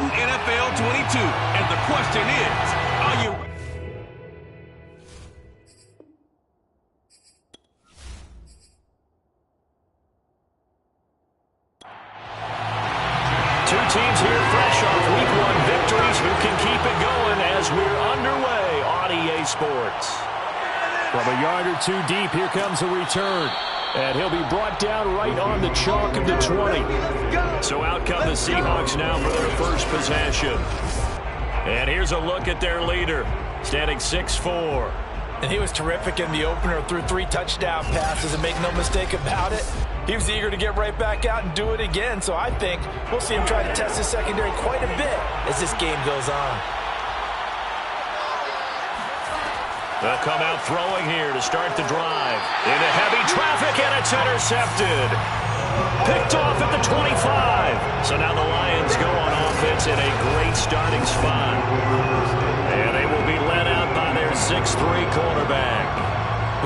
Madden NFL 22. And the question is, are you... Two teams here fresh off Week 1 victories who can keep it going as we're underway on EA Sports. From a yard or two deep, here comes a return. And he'll be brought down right on the chalk of the 20. So out come the Seahawks now for their first possession. And here's a look at their leader, standing 6'4". And he was terrific in the opener, threw 3 touchdown passes, and make no mistake about it, he was eager to get right back out and do it again. So I think we'll see him try to test his secondary quite a bit as this game goes on. They'll come out throwing here to start the drive. Into heavy traffic, and it's intercepted. Picked off at the 25. So now the Lions go on offense in a great starting spot. And they will be led out by their 6'3" quarterback.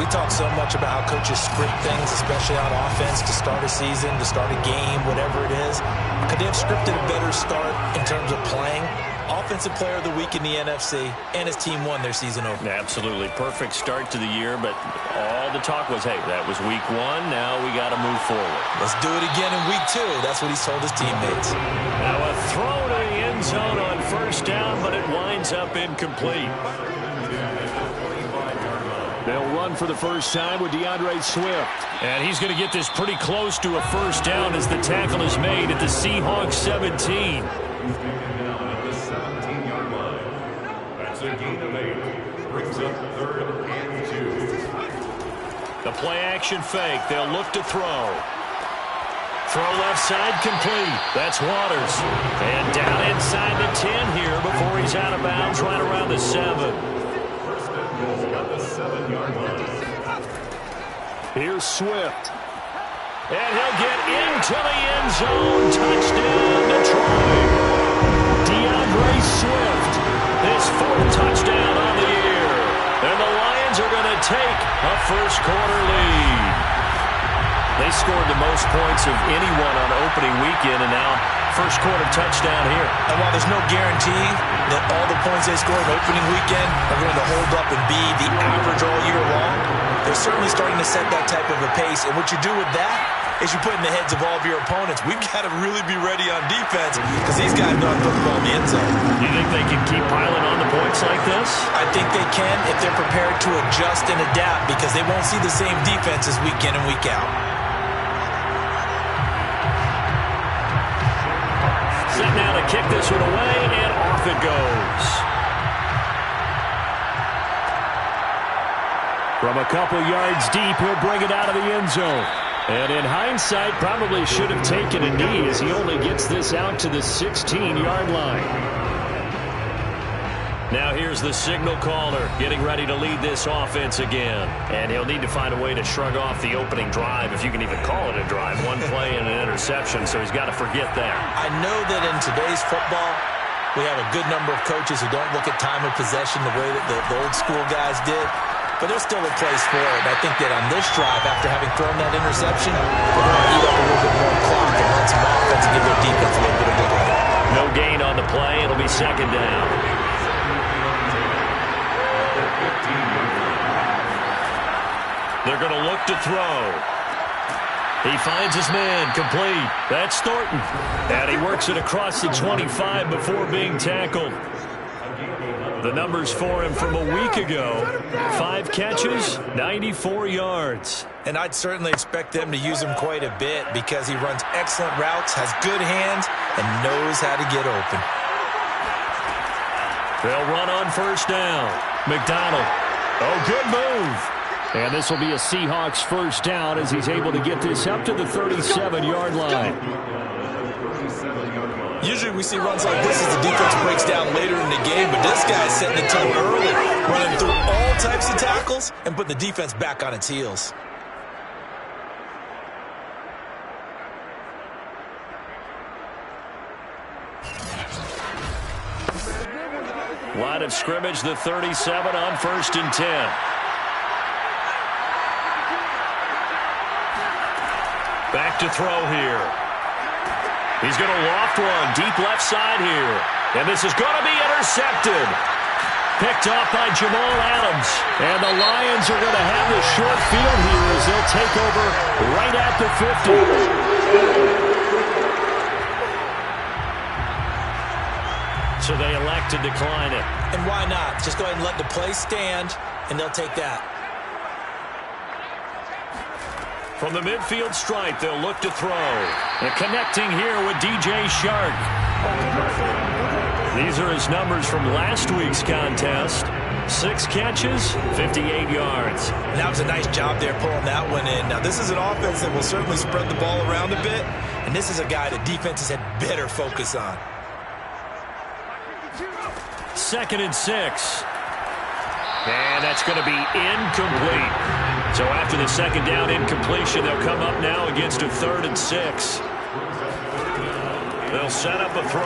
We talk so much about how coaches script things, especially on offense, to start a season, to start a game, whatever it is. Could they have scripted a better start in terms of playing? Offensive Player of the Week in the NFC, and his team won their season opener. Absolutely. Perfect start to the year, but all the talk was, hey, that was Week 1. Now we got to move forward. Let's do it again in Week 2. That's what he's told his teammates. Now a throw to the end zone on first down, but it winds up incomplete. They'll run for the first time with DeAndre Swift. And he's going to get this pretty close to a first down as the tackle is made at the Seahawks 17. A gain of 8 brings up 3rd and 2. The play action fake. They'll look to throw. Throw left side complete. That's Waters. And down inside the 10 here before he's out of bounds right around the 7. First and goal at the 7-yard line. Here's Swift. And he'll get into the end zone. Touchdown Detroit. DeAndre Swift. His 4th touchdown on the year. And the Lions are going to take a first-quarter lead. They scored the most points of anyone on opening weekend, and now first-quarter touchdown here. And while there's no guarantee that all the points they scored opening weekend are going to hold up and be the average all year long, they're certainly starting to set that type of a pace. And what you do with that is you put in the heads of all of your opponents, we've got to really be ready on defense because these guys know how to put the ball in the end zone. You think they can keep piling on the points like this? I think they can if they're prepared to adjust and adapt because they won't see the same defenses week in and week out. Set now to kick this one away, and off it goes. From a couple yards deep, he'll bring it out of the end zone. And in hindsight, probably should have taken a knee as he only gets this out to the 16-yard line. Now here's the signal caller getting ready to lead this offense again. And he'll need to find a way to shrug off the opening drive, if you can even call it a drive. One play and an interception, so he's got to forget that. I know that in today's football, we have a good number of coaches who don't look at time of possession the way that the old school guys did. But there's still a place for it. And I think that on this drive, after having thrown that interception, they're going to eat up a little bit more clock and run some offense and give their defense a little bit of wiggle. No gain on the play. It'll be 2nd down. They're going to look to throw. He finds his man, complete. That's Thornton. And he works it across the 25 before being tackled. The numbers for him from a week ago: 5 catches, 94 yards. And I'd certainly expect them to use him quite a bit because he runs excellent routes, has good hands, and knows how to get open. They'll run on first down. McDonald. Oh, good move. And this will be a Seahawks first down as he's able to get this up to the 37-yard line. Usually we see runs like this as the defense breaks down later in the game, but this guy's setting the tone early, running through all types of tackles and putting the defense back on its heels. Line of scrimmage, the 37 on 1st and 10. Back to throw here. He's going to loft one deep left side here. And this is going to be intercepted. Picked off by Jamal Adams. And the Lions are going to have the short field here as they'll take over right at the 50. So they elect to decline it. And why not? Just go ahead and let the play stand, and they'll take that. From the midfield stripe, they'll look to throw. And connecting here with DJ Shark. These are his numbers from last week's contest. 6 catches, 58 yards. And that was a nice job there pulling that one in. Now, this is an offense that will certainly spread the ball around a bit, and this is a guy that defenses had better focus on. 2nd and 6. And that's going to be incomplete. So after the second down incompletion, they'll come up now against a 3rd and 6. They'll set up a throw.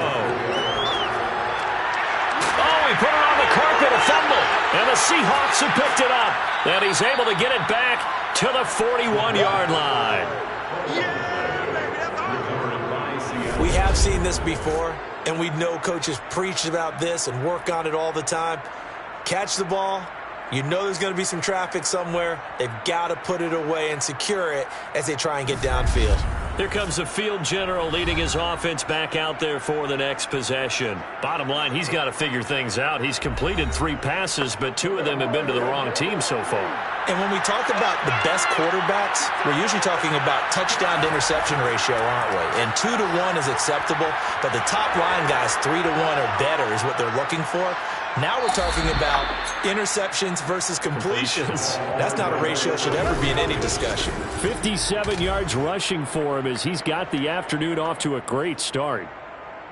Oh, he put it on the carpet, a fumble. And the Seahawks have picked it up. And he's able to get it back to the 41-yard line. We have seen this before, and we know coaches preach about this and work on it all the time. Catch the ball. You know there's going to be some traffic somewhere. They've got to put it away and secure it as they try and get downfield. Here comes the field general leading his offense back out there for the next possession. Bottom line, he's got to figure things out. He's completed 3 passes, but 2 of them have been to the wrong team so far. And when we talk about the best quarterbacks, we're usually talking about touchdown to interception ratio, aren't we? And 2 to 1 is acceptable, but the top line guys, 3 to 1 or better is what they're looking for. Now we're talking about interceptions versus completions. That's not a ratio that should ever be in any discussion. 57 yards rushing for him as he's got the afternoon off to a great start.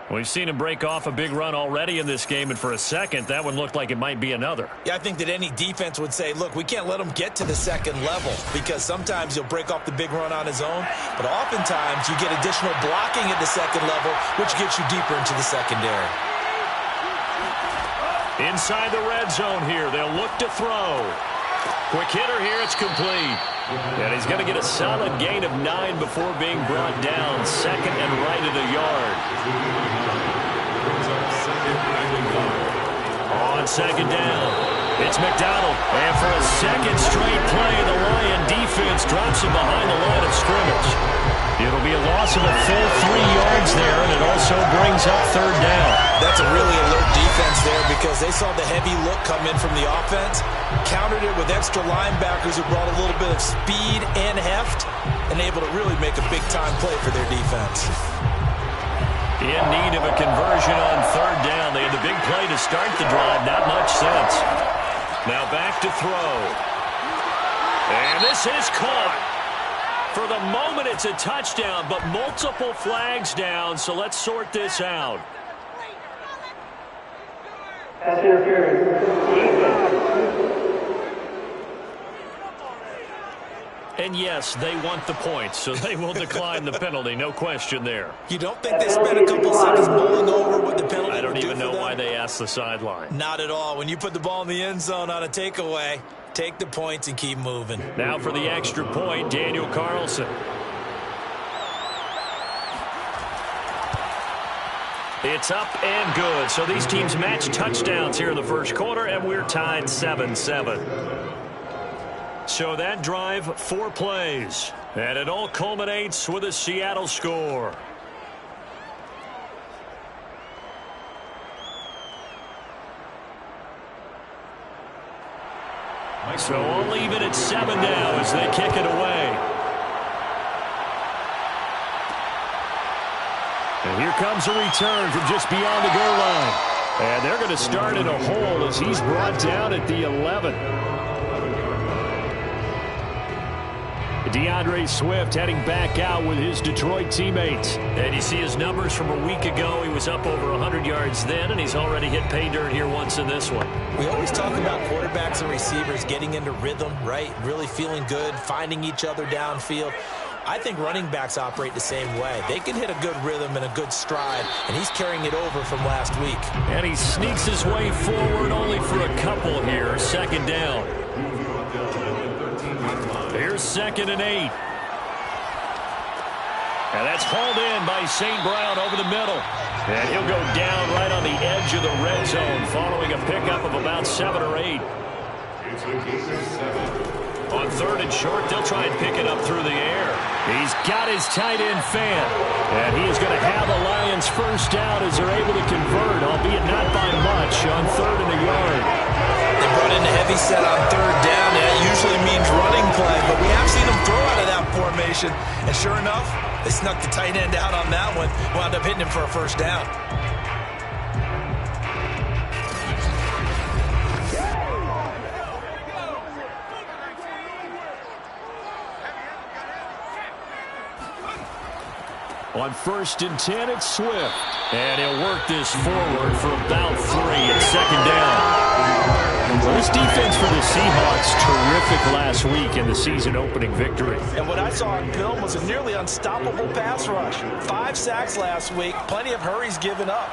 We've seen him break off a big run already in this game, and for a second, that one looked like it might be another. Yeah, I think that any defense would say, look, we can't let him get to the second level because sometimes he'll break off the big run on his own, but oftentimes you get additional blocking at the second level, which gets you deeper into the secondary. Inside the red zone here, they'll look to throw. Quick hitter here, it's complete. And he's going to get a solid gain of 9 before being brought down. 2nd and right at a yard. On 2nd down, it's McDonald. And for a second straight play, the Lion defense drops him behind the line of scrimmage. It'll be a loss of a full 3 yards there, and it also brings up 3rd down. That's a really alert defense there because they saw the heavy look come in from the offense, countered it with extra linebackers who brought a little bit of speed and heft, and able to really make a big-time play for their defense. In need of a conversion on 3rd down. They had the big play to start the drive. Not much sense. Now back to throw. And this is caught. For the moment, it's a touchdown, but multiple flags down, so let's sort this out. And yes, they want the points, so they will decline the penalty. No question there. You don't think they spent a couple seconds mulling over what the penalty I don't would even do know for them? why they asked the sideline. Not at all. When you put the ball in the end zone on a takeaway, take the points and keep moving. Now for the extra point, Daniel Carlson. It's up and good. So these teams match touchdowns here in the first quarter, and we're tied 7-7. So that drive, 4 plays. And it all culminates with a Seattle score. So I'll leave it at 7 now as they kick it away. And here comes a return from just beyond the goal line. And they're going to start in a hole as he's brought down at the 11. DeAndre Swift heading back out with his Detroit teammates. And you see his numbers from a week ago. He was up over 100 yards then, and he's already hit pay dirt here once in this one. We always talk about quarterbacks and receivers getting into rhythm, right? Really feeling good, finding each other downfield. I think running backs operate the same way. They can hit a good rhythm and a good stride, and he's carrying it over from last week. And he sneaks his way forward only for a couple here. 2nd down. Here's 2nd and 8. And that's hauled in by St. Brown over the middle. And he'll go down right on the edge of the red zone following a pickup of about 7 or 8. On 3rd and short, they'll try and pick it up through the air. He's got his tight end fan. And he is going to have the Lions first down as they're able to convert, albeit not by much, on 3rd and a yard. They brought in a heavy set on 3rd down. That usually means running play, but we have seen them throw out of that formation. And sure enough, they snuck the tight end out on that one, wound up hitting him for a first down. On 1st and 10, it's Swift. And he'll work this forward for about 3 at 2nd down. Well, this defense for the Seahawks, terrific last week in the season-opening victory. And what I saw on film was a nearly unstoppable pass rush. 5 sacks last week, plenty of hurries given up.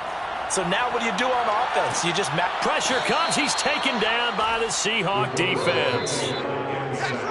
So now what do you do on offense? You just... Pressure comes. He's taken down by the Seahawk defense.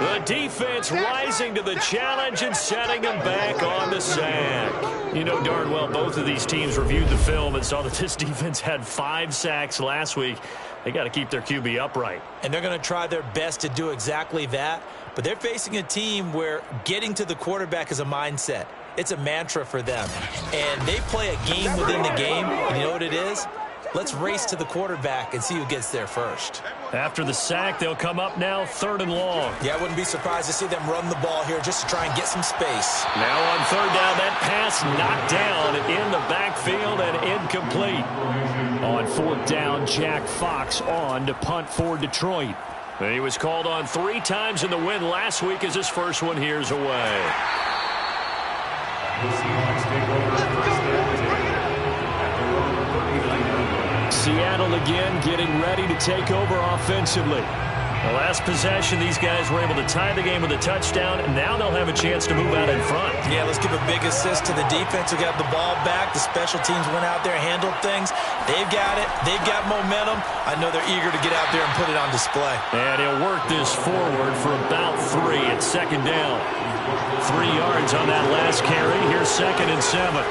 The defense rising to the challenge and setting him back on the sack. You know darn well both of these teams reviewed the film and saw that this defense had 5 sacks last week. They got to keep their QB upright. And they're going to try their best to do exactly that. But they're facing a team where getting to the quarterback is a mindset. It's a mantra for them. And they play a game within the game. And you know what it is? Let's race to the quarterback and see who gets there first. After the sack, they'll come up now 3rd and long. Yeah, I wouldn't be surprised to see them run the ball here just to try and get some space. Now on 3rd down, that pass knocked down in the backfield and incomplete. On 4th down, Jack Fox on to punt for Detroit. He was called on 3 times in the win last week as his first one here's away. The Seahawks take over first down today. Seattle again getting ready to take over offensively. The last possession, these guys were able to tie the game with a touchdown, and now they'll have a chance to move out in front. Yeah, let's give a big assist to the defense who got the ball back. The special teams went out there and handled things. They've got it. They've got momentum. I know they're eager to get out there and put it on display. And he'll work this forward for about 3 at 2nd down. 3 yards on that last carry. Here's 2nd and 7.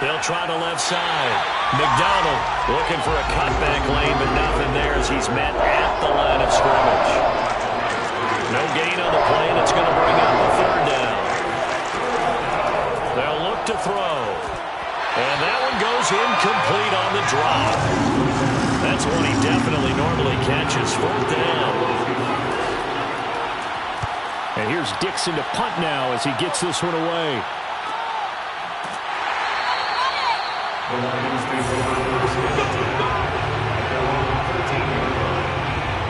They'll try the left side. McDonald looking for a cutback lane, but nothing there as he's met at the line of scrimmage. No gain on the play, and it's going to bring up a 3rd down. They'll look to throw. And that one goes incomplete on the drop. That's one he definitely normally catches. 4th down. And here's Dixon to punt now as he gets this one away.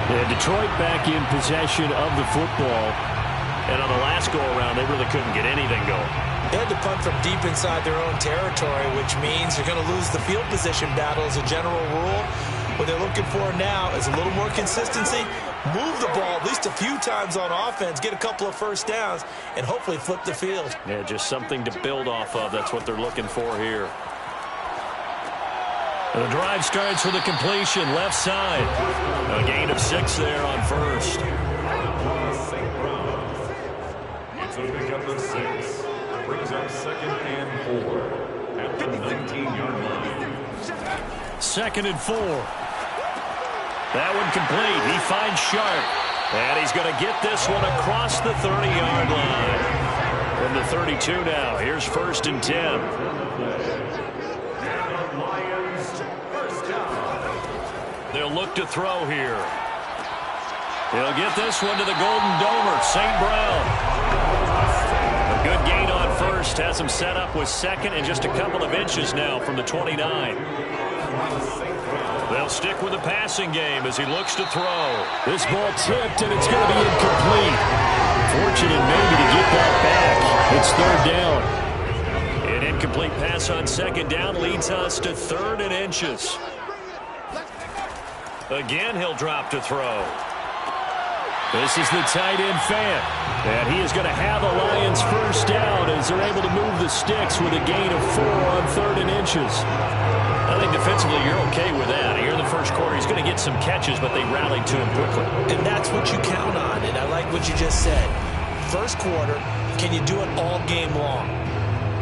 And Detroit back in possession of the football. And on the last go-around, they really couldn't get anything going. They had to punt from deep inside their own territory, which means they're going to lose the field position battle as a general rule. What they're looking for now is a little more consistency, move the ball at least a few times on offense, get a couple of first downs, and hopefully flip the field. Yeah, just something to build off of. That's what they're looking for here. The drive starts with a completion, left side. A gain of 6 there on 1st. St. Brown. It's a pickup of 6. Brings up 2nd and 4 at the 19-yard line. 2nd and 4. That one complete. He finds Sharp. And he's going to get this one across the 30-yard line. From the 32 now. Here's 1st and 10. They'll look to throw here. He'll get this one to the Golden Domer, St. Brown. A good gain on 1st. Has him set up with 2nd and just a couple of inches now from the 29. They'll stick with the passing game as he looks to throw. This ball tipped, and it's going to be incomplete. Fortunate maybe to get that back. It's 3rd down. An incomplete pass on 2nd down leads us to 3rd and inches. Again, he'll drop to throw. This is the tight end fan. And he is going to have the Lions first down as they're able to move the sticks with a gain of 4 on 3rd and inches. I think defensively you're okay with that. Here in the first quarter, he's going to get some catches, but they rallied to him quickly. And that's what you count on, and I like what you just said. First quarter, can you do it all game long?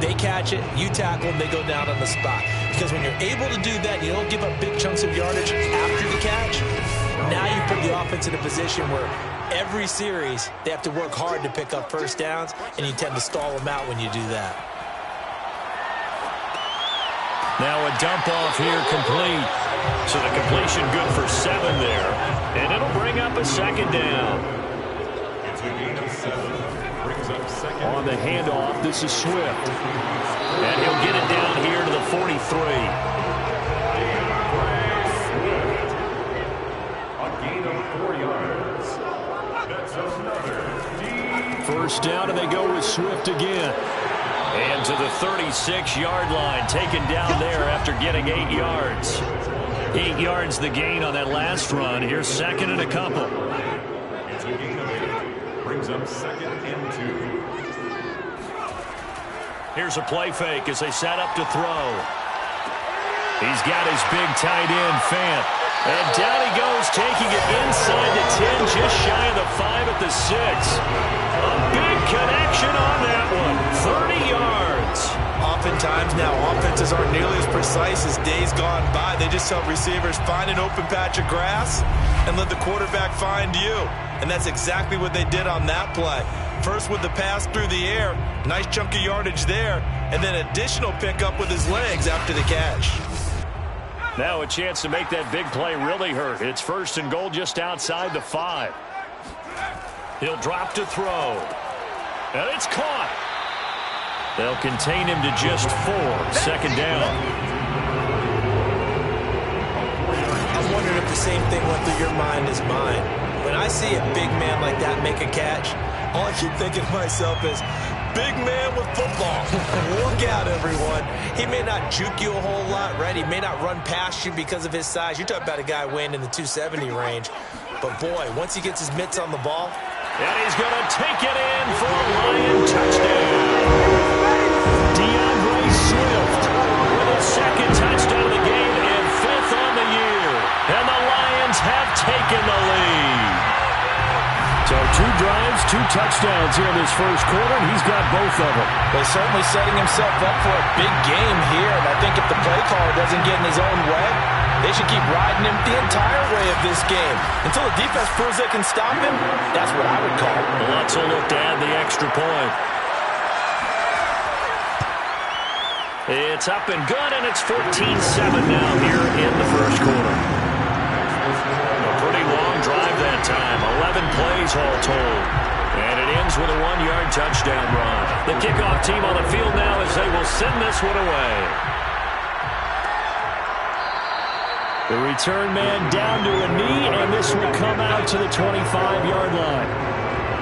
They catch it, you tackle, and they go down on the spot. Because when you're able to do that, you don't give up big chunks of yardage after the catch. Now you put the offense in a position where every series they have to work hard to pick up first downs, and you tend to stall them out when you do that. Now a dump off here complete. So the completion good for 7 there. And it'll bring up a second down. It's a gain of 7. Brings up second. On the handoff, this is Swift. And he'll get it down here to the 43. A gain of 4 yards. That's another First down, and they go with Swift again. And to the 36-yard line, taken down there after getting 8 yards. 8 yards the gain on that last run. Here's second and a couple. It's a gain of 8. Brings up second and 2. Here's a play fake as they set up to throw. He's got his big tight end, Fant. And down he goes, taking it inside the 10, just shy of the 5 at the 6. A big connection on that one. 30 yards. Oftentimes now, offenses aren't nearly as precise as days gone by. They just help receivers find an open patch of grass and let the quarterback find you. And that's exactly what they did on that play. First with the pass through the air, nice chunk of yardage there, and then additional pickup with his legs after the catch. Now a chance to make that big play really hurt. It's first and goal just outside the 5. He'll drop to throw. And it's caught. They'll contain him to just 4. Second down. I'm wondering if the same thing went through your mind as mine. When I see a big man like that make a catch, all I keep thinking to myself is, big man with football. Look out, everyone. He may not juke you a whole lot, right? He may not run past you because of his size. You're talking about a guy weighing in the 270 range. But, boy, once he gets his mitts on the ball. And he's going to take it in for a Lion touchdown. DeAndre Swift with a second touchdown of the game and 5th on the year. And the Lions have taken the lead. So 2 drives, 2 touchdowns here in this first quarter, and he's got both of them. Well, certainly setting himself up for a big game here. And I think if the play caller doesn't get in his own way, they should keep riding him the entire way of this game. Until the defense proves they can stop him, that's what I would call it. Let's look to add the extra point. It's up and good, and it's 14-7 now here in the first quarter. A pretty long drive that time, 11 plays all told. And it ends with a 1-yard touchdown run. The kickoff team on the field now as they will send this one away. The return man down to a knee, and this will come out to the 25-yard line.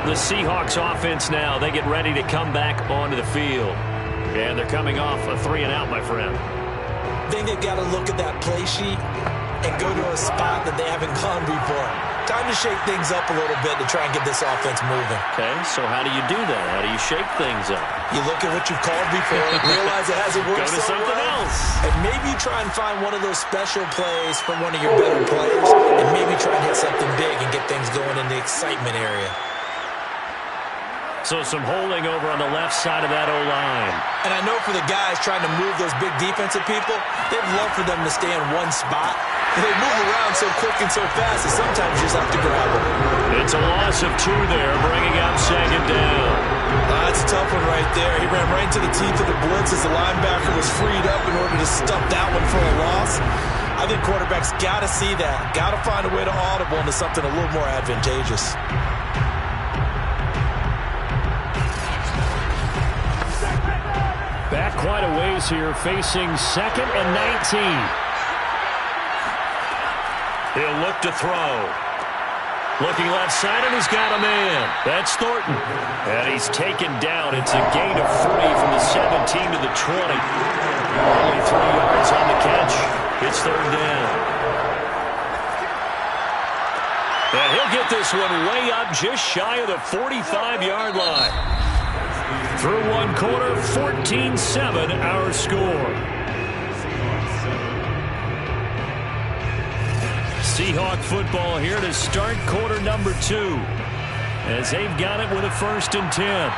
The Seahawks offense now, they get ready to come back onto the field. And they're coming off a 3-and-out, my friend. I think they've got to look at that play sheet and go to a spot that they haven't gone before. Time to shake things up a little bit to try and get this offense moving. Okay, so how do you do that? How do you shake things up? You look at what you've called before, realize it hasn't worked Go to something else. And maybe you try and find one of those special plays from one of your better players, and maybe try and hit something big and get things going in the excitement area. So some holding over on the left side of that O-line. And I know for the guys trying to move those big defensive people, they'd love for them to stay in one spot. They move around so quick and so fast that sometimes you just have to grab them. It's a loss of 2 there, bringing up second down. That's a tough one right there. He ran right into the teeth of the blitz as the linebacker was freed up in order to stuff that one for a loss. I think quarterbacks got to see that. Got to find a way to audible into something a little more advantageous. Back quite a ways here, facing 2nd and 19. He'll look to throw. Looking left side, and he's got a man. That's Thornton. And he's taken down. It's a gain of 3 from the 17 to the 20. Only 3 yards on the catch. It's 3rd down. And he'll get this one way up just shy of the 45-yard line. Through 1 quarter, 14-7 our score. Seahawk football here to start quarter number 2. As they've got it with a 1st and 10.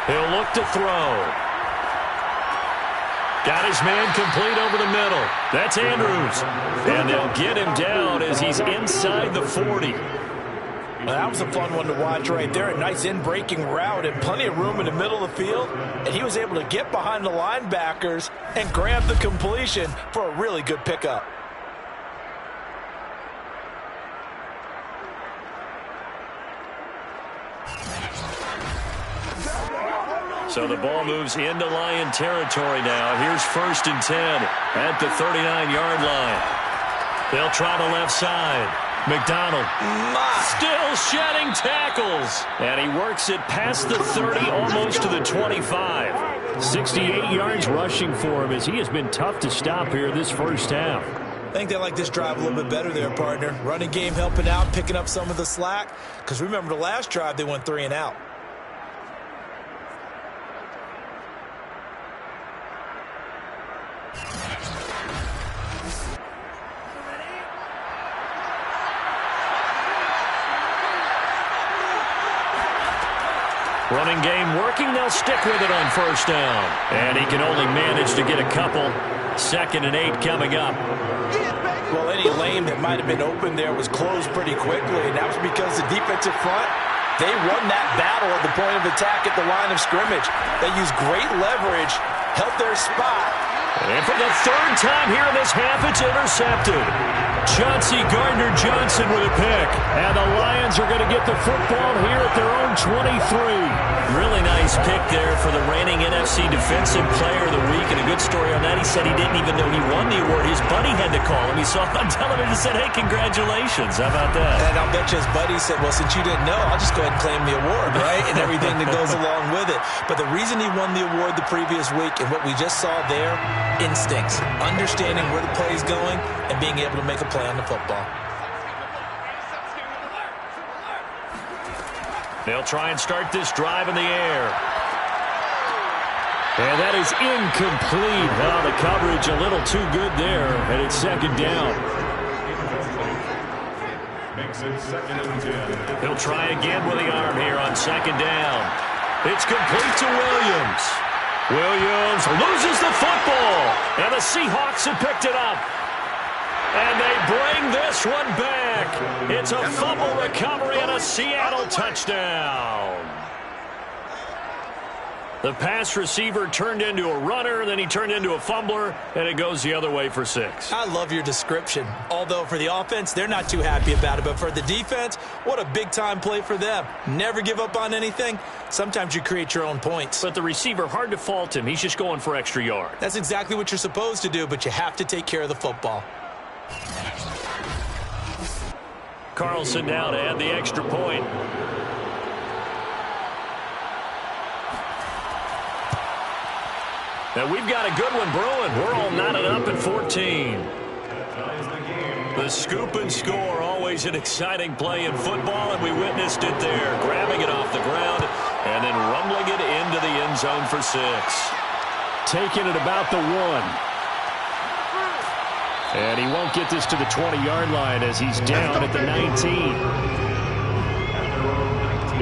He'll look to throw. Got his man complete over the middle. That's Andrews. And they'll get him down as he's inside the 40. Well, that was a fun one to watch right there. A nice in-breaking route and plenty of room in the middle of the field. And he was able to get behind the linebackers and grab the completion for a really good pickup. So the ball moves into Lion territory now. Here's 1st and 10 at the 39-yard line. They'll try the left side. McDonald still shedding tackles. And he works it past the 30, almost to the 25. 68 yards rushing for him as he has been tough to stop here this first half. I think they like this drive a little bit better there, partner. Running game helping out, picking up some of the slack. Because remember the last drive, they went 3 and out. Running game working. They'll stick with it on 1st down. And he can only manage to get a couple. 2nd and 8 coming up. Well, any lane that might have been open there was closed pretty quickly, and that was because the defensive front, they won that battle at the point of attack at the line of scrimmage. They used great leverage, held their spot. And for the 3rd time here in this half, it's intercepted. Chauncey Gardner-Johnson with a pick. And the Lions are going to get the football here at their own 23. Really nice pick there for the reigning NFC Defensive Player of the Week. And a good story on that. He said he didn't even know he won the award. His buddy had to call him. He saw it on television and said, hey, congratulations. How about that? And I'll bet you his buddy said, well, since you didn't know, I'll just go ahead and claim the award, right? And everything that goes along with it. But the reason he won the award the previous week and what we just saw there, instincts, understanding where the play is going and being able to make a play on the football. They'll try and start this drive in the air. And that is incomplete. Oh, the coverage a little too good there, and it's 2nd down. Makes it 2nd and 10. He'll try again with the arm here on 2nd down. It's complete to Williams. Williams loses the football, and the Seahawks have picked it up. And they bring this one back. It's a fumble recovery and a Seattle touchdown. The pass receiver turned into a runner, then he turned into a fumbler, and it goes the other way for 6. I love your description. Although for the offense, they're not too happy about it. But for the defense, what a big-time play for them. Never give up on anything. Sometimes you create your own points. But the receiver, hard to fault him. He's just going for extra yard. That's exactly what you're supposed to do, but you have to take care of the football. Carlson now to add the extra point. Now we've got a good one brewing. We're all knotted up at 14. The scoop and score, always an exciting play in football, and we witnessed it there. Grabbing it off the ground and then rumbling it into the end zone for 6. Taking it about the 1. And he won't get this to the 20-yard line as he's down at the 19.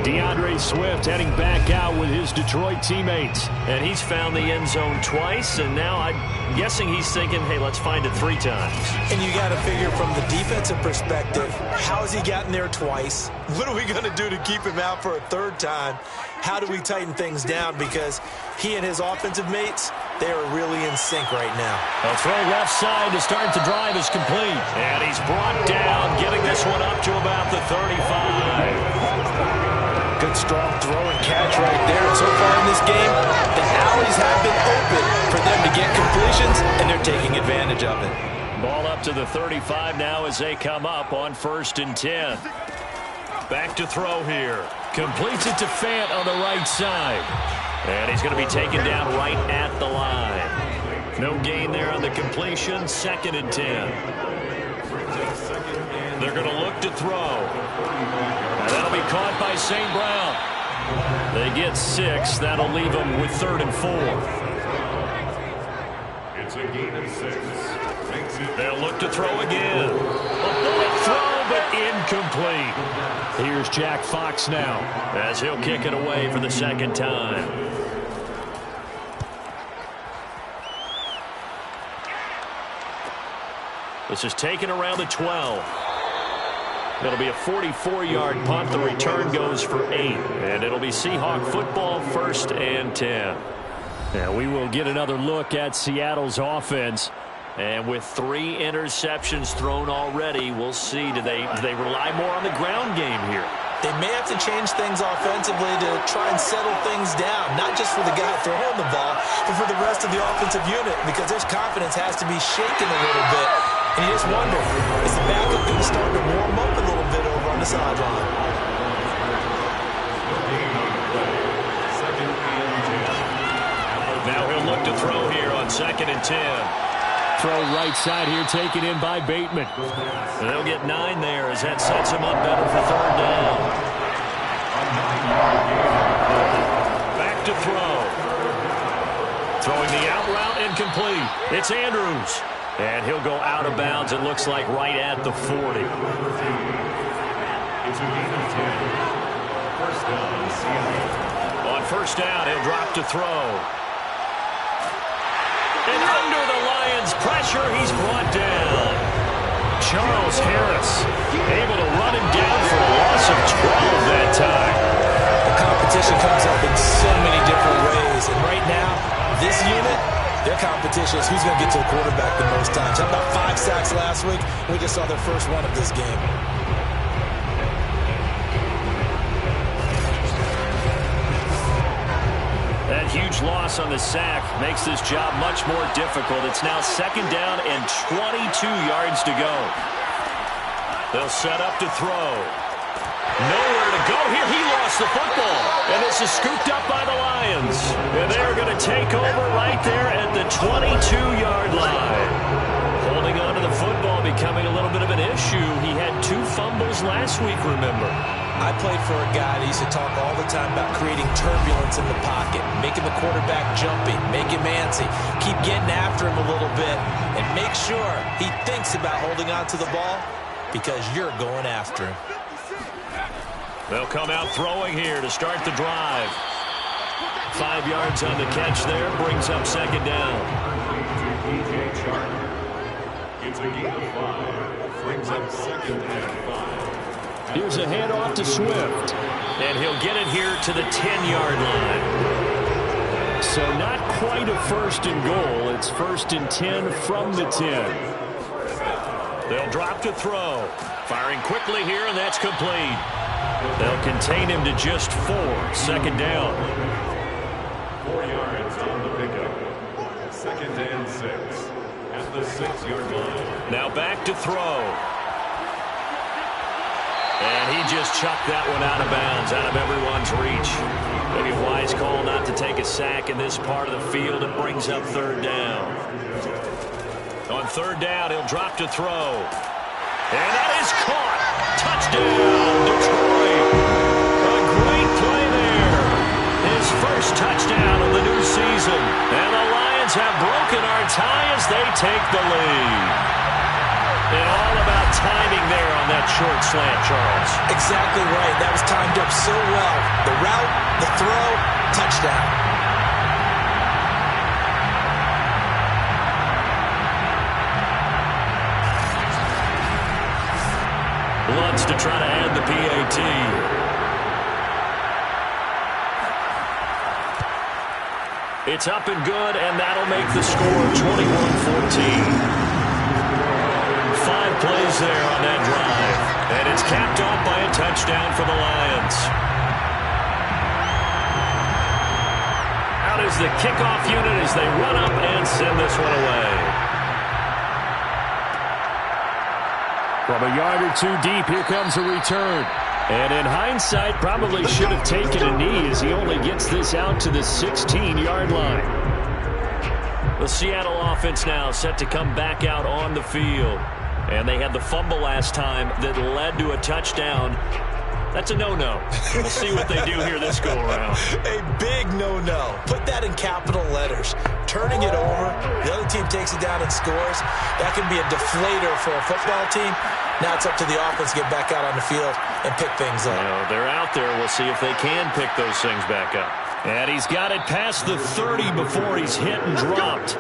DeAndre Swift heading back out with his Detroit teammates. And he's found the end zone twice, and now I'm guessing he's thinking, hey, let's find it 3 times. And you got to figure from the defensive perspective, how has he gotten there twice? What are we going to do to keep him out for a 3rd time? How do we tighten things down? Because he and his offensive mates, they are really in sync right now. A throw left side to start the drive is complete. And he's brought down, getting this one up to about the 35. Good strong throw and catch right there. And so far in this game, the alleys have been open for them to get completions, and they're taking advantage of it. Ball up to the 35 now as they come up on 1st and 10. Back to throw here. Completes it to Fant on the right side. And he's going to be taken down right at the line. No gain there on the completion. 2nd and 10. They're going to look to throw. And that'll be caught by St. Brown. They get 6. That'll leave them with 3rd and 4. It's a gain of 6. They'll look to throw again. A bullet throw but incomplete. Here's Jack Fox now as he'll kick it away for the second time. This is taken around the 12. It'll be a 44-yard punt. The return goes for 8. And it'll be Seahawk football, 1st and 10. Now we will get another look at Seattle's offense. And with 3 interceptions thrown already, we'll see. Do they rely more on the ground game here? They may have to change things offensively to try and settle things down, not just for the guy throwing the ball, but for the rest of the offensive unit, because their confidence has to be shaken a little bit. And you just wonder, is the backup going to start to warm up a little bit over on the sideline? Now he'll look to throw here on 2nd and 10. Throw right side here, taken in by Bateman. And they'll get 9 there as that sets him up better for 3rd down. Back to throw. Throwing the out route incomplete. It's Andrews. And he'll go out of bounds, it looks like, right at the 40. It's a gain of 10. First down, Seattle. On 1st down, he'll drop to throw. And under the Lions' pressure, he's brought down. Charles Harris able to run him down for a loss of 12 that time. The competition comes up in so many different ways. And right now, this unit, their competition is who's going to get to the quarterback the most times. How about 5 sacks last week? We just saw their first one of this game. That huge loss on the sack makes this job much more difficult. It's now 2nd down and 22 yards to go. They'll set up to throw. Nowhere to go here. He lost the football. And this is scooped up by the Lions. And they're going to take over right there at the 22-yard line. Holding on to the football becoming a little bit of an issue. He had 2 fumbles last week, remember. I played for a guy that used to talk all the time about creating turbulence in the pocket, making the quarterback jumpy, make him antsy, keep getting after him a little bit, and make sure he thinks about holding on to the ball because you're going after him. They'll come out throwing here to start the drive. 5 yards on the catch there, brings up 2nd down. It's a gain of 5. Brings up 2nd and 5. Here's a handoff to Swift. And he'll get it here to the 10-yard line. So not quite a 1st and goal. It's 1st and 10 from the 10. They'll drop to throw. Firing quickly here, and that's complete. They'll contain him to just 4. 2nd down. 4 yards on the pickup. 2nd and 6. At the 6-yard line. Now back to throw. And he just chucked that one out of bounds, out of everyone's reach. Maybe a wise call not to take a sack in this part of the field. It brings up 3rd down. On 3rd down, he'll drop to throw. And that is caught. Touchdown, Detroit. A great play there. His first touchdown of the new season. And the Lions have broken our tie as they take the lead. And all about timing there on that short slant, Charles. Exactly right. That was timed up so well. The route, the throw, touchdown. Lutz to try to add the PAT. It's up and good, and that'll make the score 21-14. 5 plays there on that drive. And it's capped off by a touchdown for the Lions. Out is the kickoff unit as they run up and send this one away. From a yard or 2 deep, here comes a return. And in hindsight, probably should have taken a knee as he only gets this out to the 16-yard line. The Seattle offense now set to come back out on the field. And they had the fumble last time that led to a touchdown. That's a no-no. We'll see what they do here this go-around. A big no-no. Put that in capital letters. Turning it over, the other team takes it down and scores. That can be a deflator for a football team. Now it's up to the offense to get back out on the field and pick things up. They're out there. We'll see if they can pick those things back up. And he's got it past the 30 before he's hit and dropped.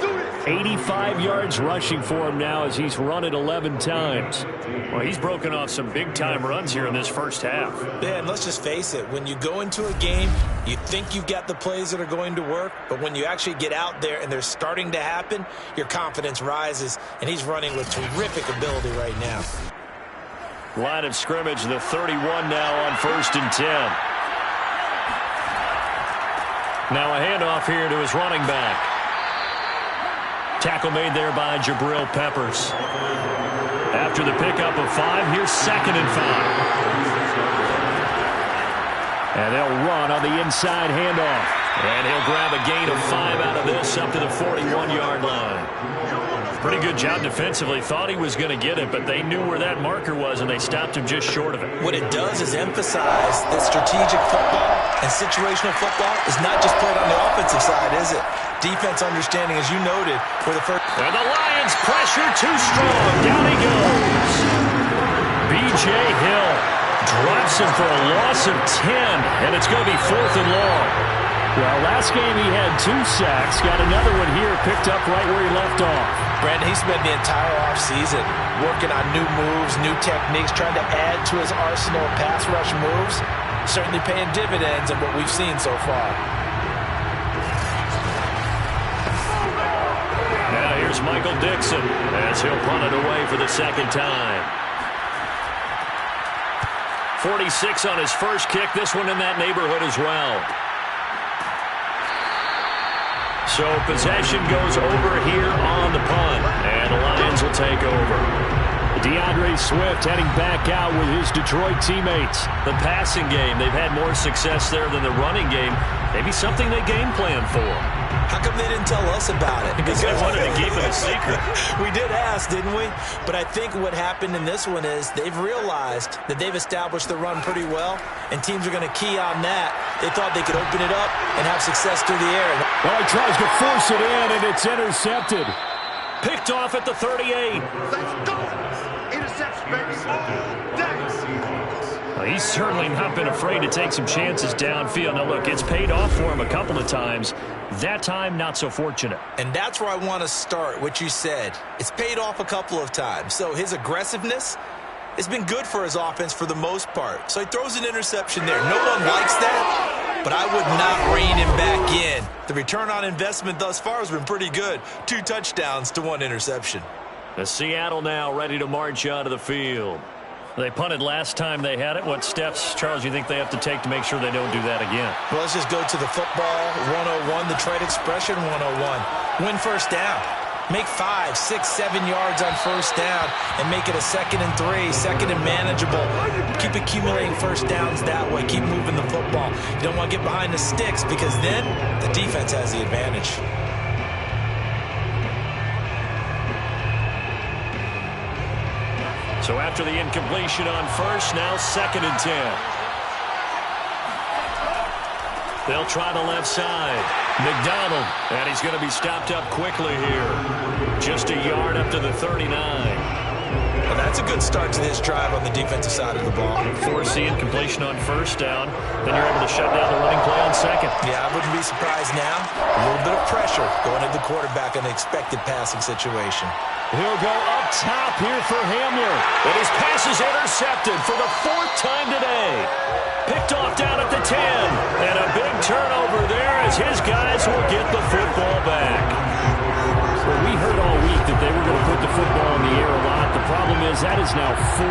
85 yards rushing for him now as he's run it 11 times. Well, he's broken off some big-time runs here in this first half. Yeah, and let's just face it. When you go into a game, you think you've got the plays that are going to work, but when you actually get out there and they're starting to happen, your confidence rises, and he's running with terrific ability right now. Line of scrimmage, the 31 now on 1st and 10. Now a handoff here to his running back. Tackle made there by Jabril Peppers. After the pickup of 5, here's 2nd and 5. And they'll run on the inside handoff. And he'll grab a gain of 5 out of this up to the 41-yard line. Pretty good job defensively. Thought he was going to get it, but they knew where that marker was, and they stopped him just short of it. What it does is emphasize that strategic football and situational football is not just played on the offensive side, is it? Defense understanding, as you noted, for the first. And the Lions pressure too strong. Down he goes. B.J. Hill drops him for a loss of 10, and it's going to be 4th and long. Well, last game he had 2 sacks. Got another one here picked up right where he left off. Brandon, he spent the entire offseason working on new moves, new techniques, trying to add to his arsenal of pass rush moves. Certainly paying dividends in what we've seen so far. Now here's Michael Dixon as he'll punt it away for the 2nd time. 46 on his first kick. This one in that neighborhood as well. So possession goes over here on the punt, and the Lions will take over. DeAndre Swift heading back out with his Detroit teammates. The passing game, they've had more success there than the running game. Maybe something they game plan for. How come they didn't tell us about it? Because they wanted to keep it a secret. We did ask, didn't we? But I think what happened in this one is they've realized that they've established the run pretty well, and teams are going to key on that. They thought they could open it up and have success through the air. Well, he tries to force it in, and it's intercepted. Picked off at the 38. Let's go! Interception, baby. Well, he's certainly not been afraid to take some chances downfield. Now, look, it's paid off for him a couple of times. That time, not so fortunate. And that's where I want to start, what you said. It's paid off a couple of times. So his aggressiveness has been good for his offense for the most part. So he throws an interception there. No one likes that, but I would not rein him back in. The return on investment thus far has been pretty good. 2 touchdowns to 1 interception. The Seattle now ready to march out of the field. They punted last time they had it. What steps, Charles, you think they have to take to make sure they don't do that again? Well, let's just go to the football 101, the trade expression 101. Win first down. Make 5, 6, 7 yards on first down and make it a 2nd and 3, 2nd and manageable. Keep accumulating first downs that way. Keep moving the football. You don't want to get behind the sticks because then the defense has the advantage. So after the incompletion on first, now 2nd and 10. They'll try the left side. McDonald, and he's going to be stopped up quickly here. Just a yard up to the 39. Well, that's a good start to this drive on the defensive side of the ball. Force the incompletion on first down. Then you're able to shut down the running play on 2nd. Yeah, I wouldn't be surprised now. A little bit of pressure going to the quarterback in an expected passing situation. He'll go up top here for Hamler. And his pass is intercepted for the 4th time today. Picked off down at the 10. And a big turnover there as his guys will get the football back. Well, we heard all week that they were going to put the football in the air a lot. The problem is that is now 4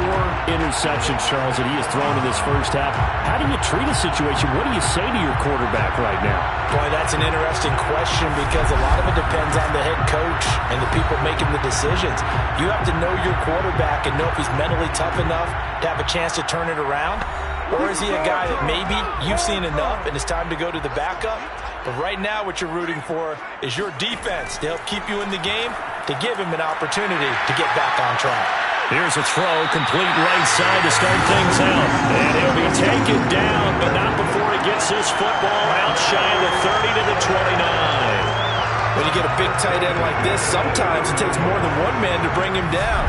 interceptions, Charles, that he has thrown in this first half. How do you treat a situation? What do you say to your quarterback right now? Boy, that's an interesting question because a lot of it depends on the head coach and the people making the decisions. You have to know your quarterback and know if he's mentally tough enough to have a chance to turn it around. Or is he a guy that maybe you've seen enough and it's time to go to the backup? But right now what you're rooting for is your defense to help keep you in the game, to give him an opportunity to get back on track. Here's a throw, complete right side to start things out. And he'll be taken down, but not before he gets this football out shy of the 30 to the 29. When you get a big tight end like this, sometimes it takes more than one man to bring him down.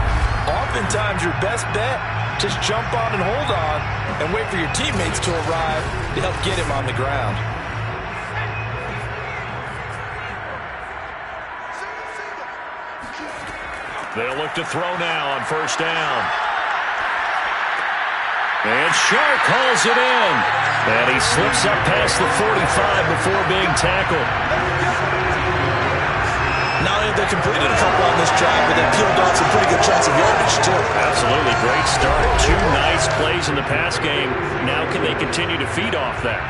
Oftentimes, your best bet, just jump on and hold on and wait for your teammates to arrive to help get him on the ground. They'll look to throw now on first down. And Shark calls it in. And he slips up past the 45 before being tackled. Not only have they completed a couple on this drive, but they peeled off some pretty good chunks of yardage, too. Absolutely great start. 2 nice plays in the pass game. Now can they continue to feed off that?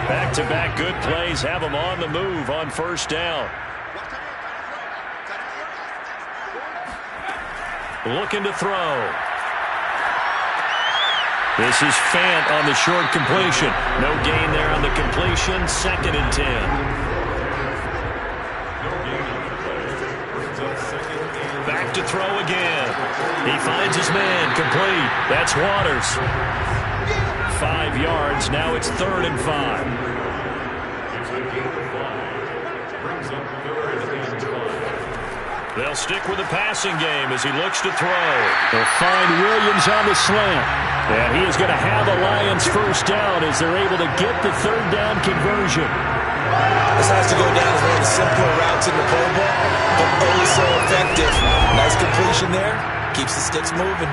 Back-to-back good plays have them on the move on first down. Looking to throw. This is Fant on the short completion. No gain there on the completion. 2nd and 10. Back to throw again. He finds his man. Complete. That's Waters. 5 yards. Now it's 3rd and 5. They'll stick with the passing game as he looks to throw. They'll find Williams on the slant. And he is going to have the Lions first down as they're able to get the 3rd down conversion. This has to go down as one of the simpler routes in the Pro Bowl, but always so effective. Nice completion there. Keeps the sticks moving.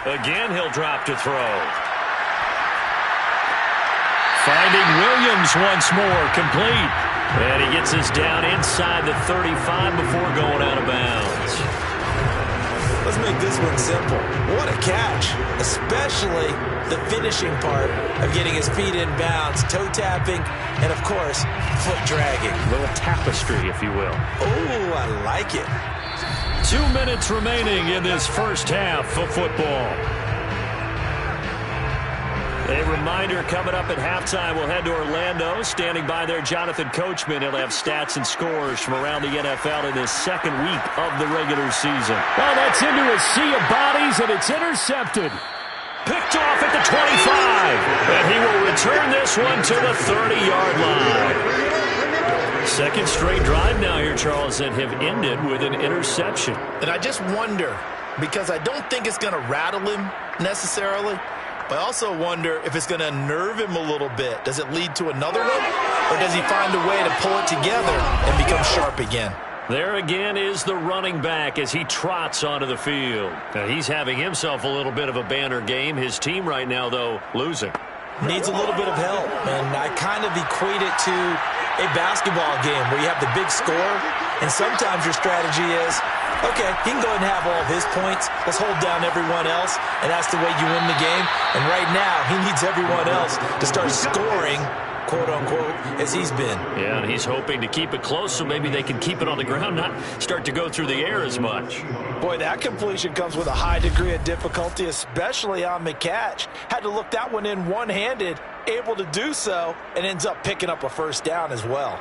Again, he'll drop to throw. Finding Williams once more, complete. And he gets us down inside the 35 before going out of bounds. Let's make this one simple. What a catch, especially the finishing part of getting his feet in bounds, toe tapping, and of course, foot dragging. A little tapestry, if you will. Oh, I like it. 2 minutes remaining in this first half of football. A reminder coming up at halftime, we'll head to Orlando. Standing by there, Jonathan Coachman. He'll have stats and scores from around the NFL in this 2nd week of the regular season. Well, that's into a sea of bodies, and it's intercepted. Picked off at the 25. And he will return this one to the 30-yard line. 2nd straight drive now here, Charles, that have ended with an interception. And I just wonder, because I don't think it's going to rattle him necessarily, but I also wonder if it's going to unnerve him a little bit. Does it lead to another one, or does he find a way to pull it together and become sharp again? There again is the running back as he trots onto the field. Now, he's having himself a little bit of a banner game. His team right now, though, losing. Needs a little bit of help, and I kind of equate it to a basketball game where you have the big score, and sometimes your strategy is, okay, he can go ahead and have all of his points. Let's hold down everyone else, and that's the way you win the game. And right now, he needs everyone else to start scoring, quote-unquote, as he's been. Yeah, and he's hoping to keep it close so maybe they can keep it on the ground, not start to go through the air as much. Boy, that completion comes with a high degree of difficulty, especially on the catch. Had to look that one in one-handed, able to do so, and ends up picking up a first down as well.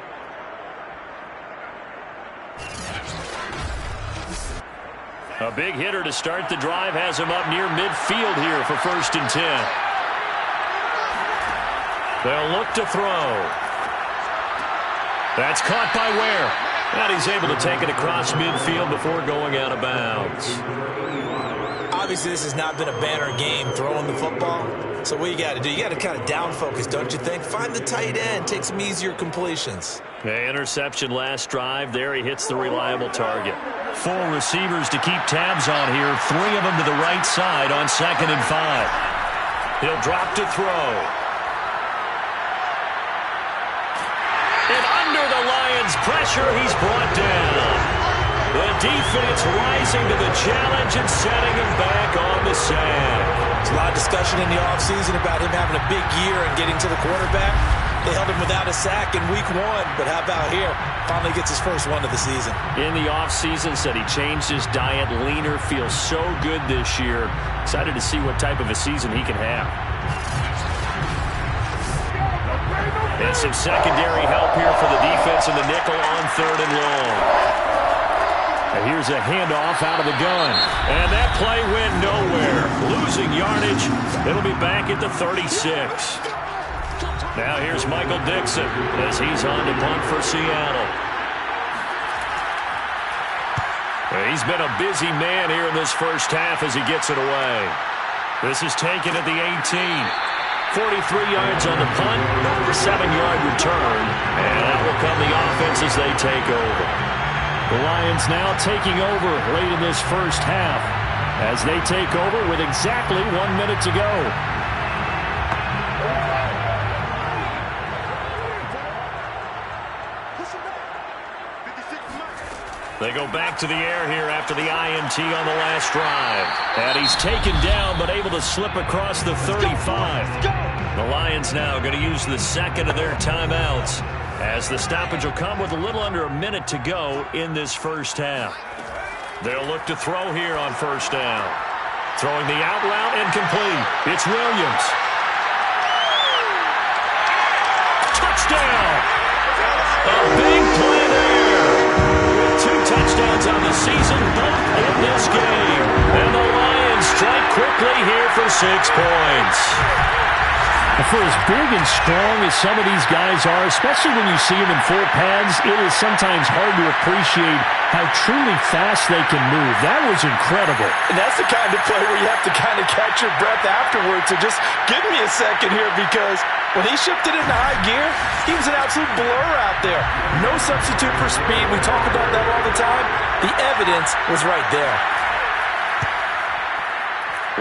A big hitter to start the drive has him up near midfield here for 1st and 10. They'll look to throw. That's caught by Ware. And he's able to take it across midfield before going out of bounds. Obviously, this has not been a banner game throwing the football. So what you got to do, you got to kind of down focus, don't you think? Find the tight end, take some easier completions. Okay, interception last drive. There he hits the reliable target. 4 receivers to keep tabs on here. 3 of them to the right side on 2nd and 5. He'll drop to throw. And under the Lions' pressure, he's brought down. The defense rising to the challenge and setting him back on the sack. There's a lot of discussion in the offseason about him having a big year and getting to the quarterback. They held him without a sack in week 1, but how about here? Finally gets his first one of the season. In the offseason, said he changed his diet, leaner, feels so good this year. Excited to see what type of a season he can have. And some secondary help here for the defense in the nickel on 3rd and long. And here's a handoff out of the gun. And that play went nowhere. Losing yardage. It'll be back at the 36. Now here's Michael Dixon as he's on to punt for Seattle. He's been a busy man here in this first half as he gets it away. This is taken at the 18. 43 yards on the punt, 7-yard return, and out will come the offense as they take over. The Lions now taking over late in this first half as they take over with exactly 1 minute to go. They go back to the air here after the INT on the last drive. And he's taken down but able to slip across the 35. The Lions now going to use the second of their timeouts as the stoppage will come with a little under a minute to go in this first half. They'll look to throw here on first down. Throwing the out route incomplete. It's Williams. Touchdown! A big play there. With 2 touchdowns on the season, both in this game. And the Lions strike quickly here for 6 points. For as big and strong as some of these guys are, especially when you see them in full pads, it is sometimes hard to appreciate how truly fast they can move. That was incredible. And that's the kind of play where you have to kind of catch your breath afterwards. So just give me a second here, because when he shifted into high gear, he was an absolute blur out there. No substitute for speed. We talk about that all the time. The evidence was right there.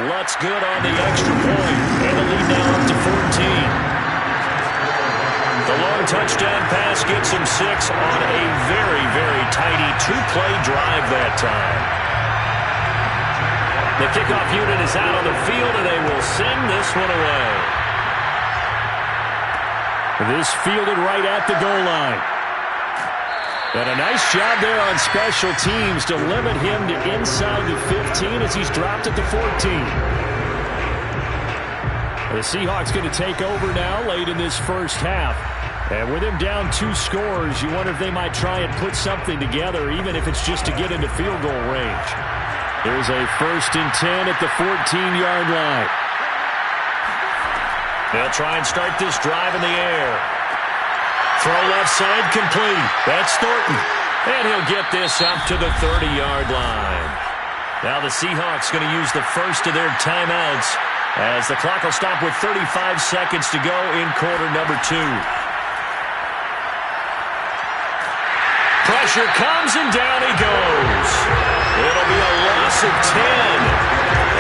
Lutz good on the extra point, and the lead now up to 14. The long touchdown pass gets him 6 on a very, very tidy 2-play drive that time. The kickoff unit is out on the field, and they will send this one away. This fielded right at the goal line. And a nice job there on special teams to limit him to inside the 15 as he's dropped at the 14. The Seahawks going to take over now late in this first half. And with him down 2 scores, you wonder if they might try and put something together, even if it's just to get into field goal range. There's a 1st and 10 at the 14-yard line. They'll try and start this drive in the air. Throw left side complete. That's Thornton. And he'll get this up to the 30-yard line. Now the Seahawks going to use the first of their timeouts as the clock will stop with 35 seconds to go in quarter number 2. Pressure comes and down he goes. It'll be a loss of 10.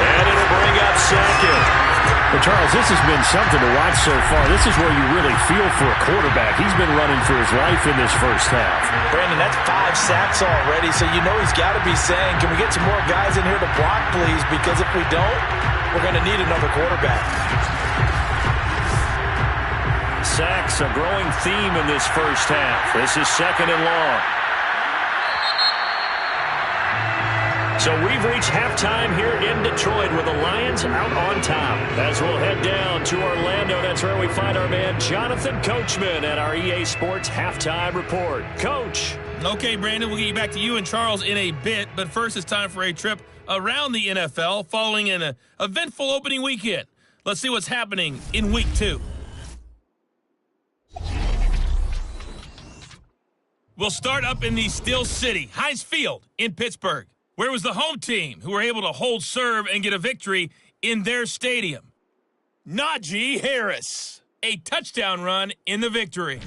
And it'll bring up 2nd. Well, Charles, this has been something to watch so far. This is where you really feel for a quarterback. He's been running for his life in this first half. Brandon, that's 5 sacks already, so you know he's got to be saying, can we get some more guys in here to block, please? Because if we don't, we're going to need another quarterback. Sacks, a growing theme in this first half. This is 2nd and long. So we've reached halftime here in Detroit with the Lions out on top. As we'll head down to Orlando, that's where we find our man Jonathan Coachman at our EA Sports Halftime Report. Coach. Okay, Brandon, we'll get you back to you and Charles in a bit, but first it's time for a trip around the NFL following an eventful opening weekend. Let's see what's happening in Week 2. We'll start up in the Steel City, Heinz Field in Pittsburgh. Where was the home team who were able to hold serve and get a victory in their stadium? Najee Harris, a touchdown run in the victory.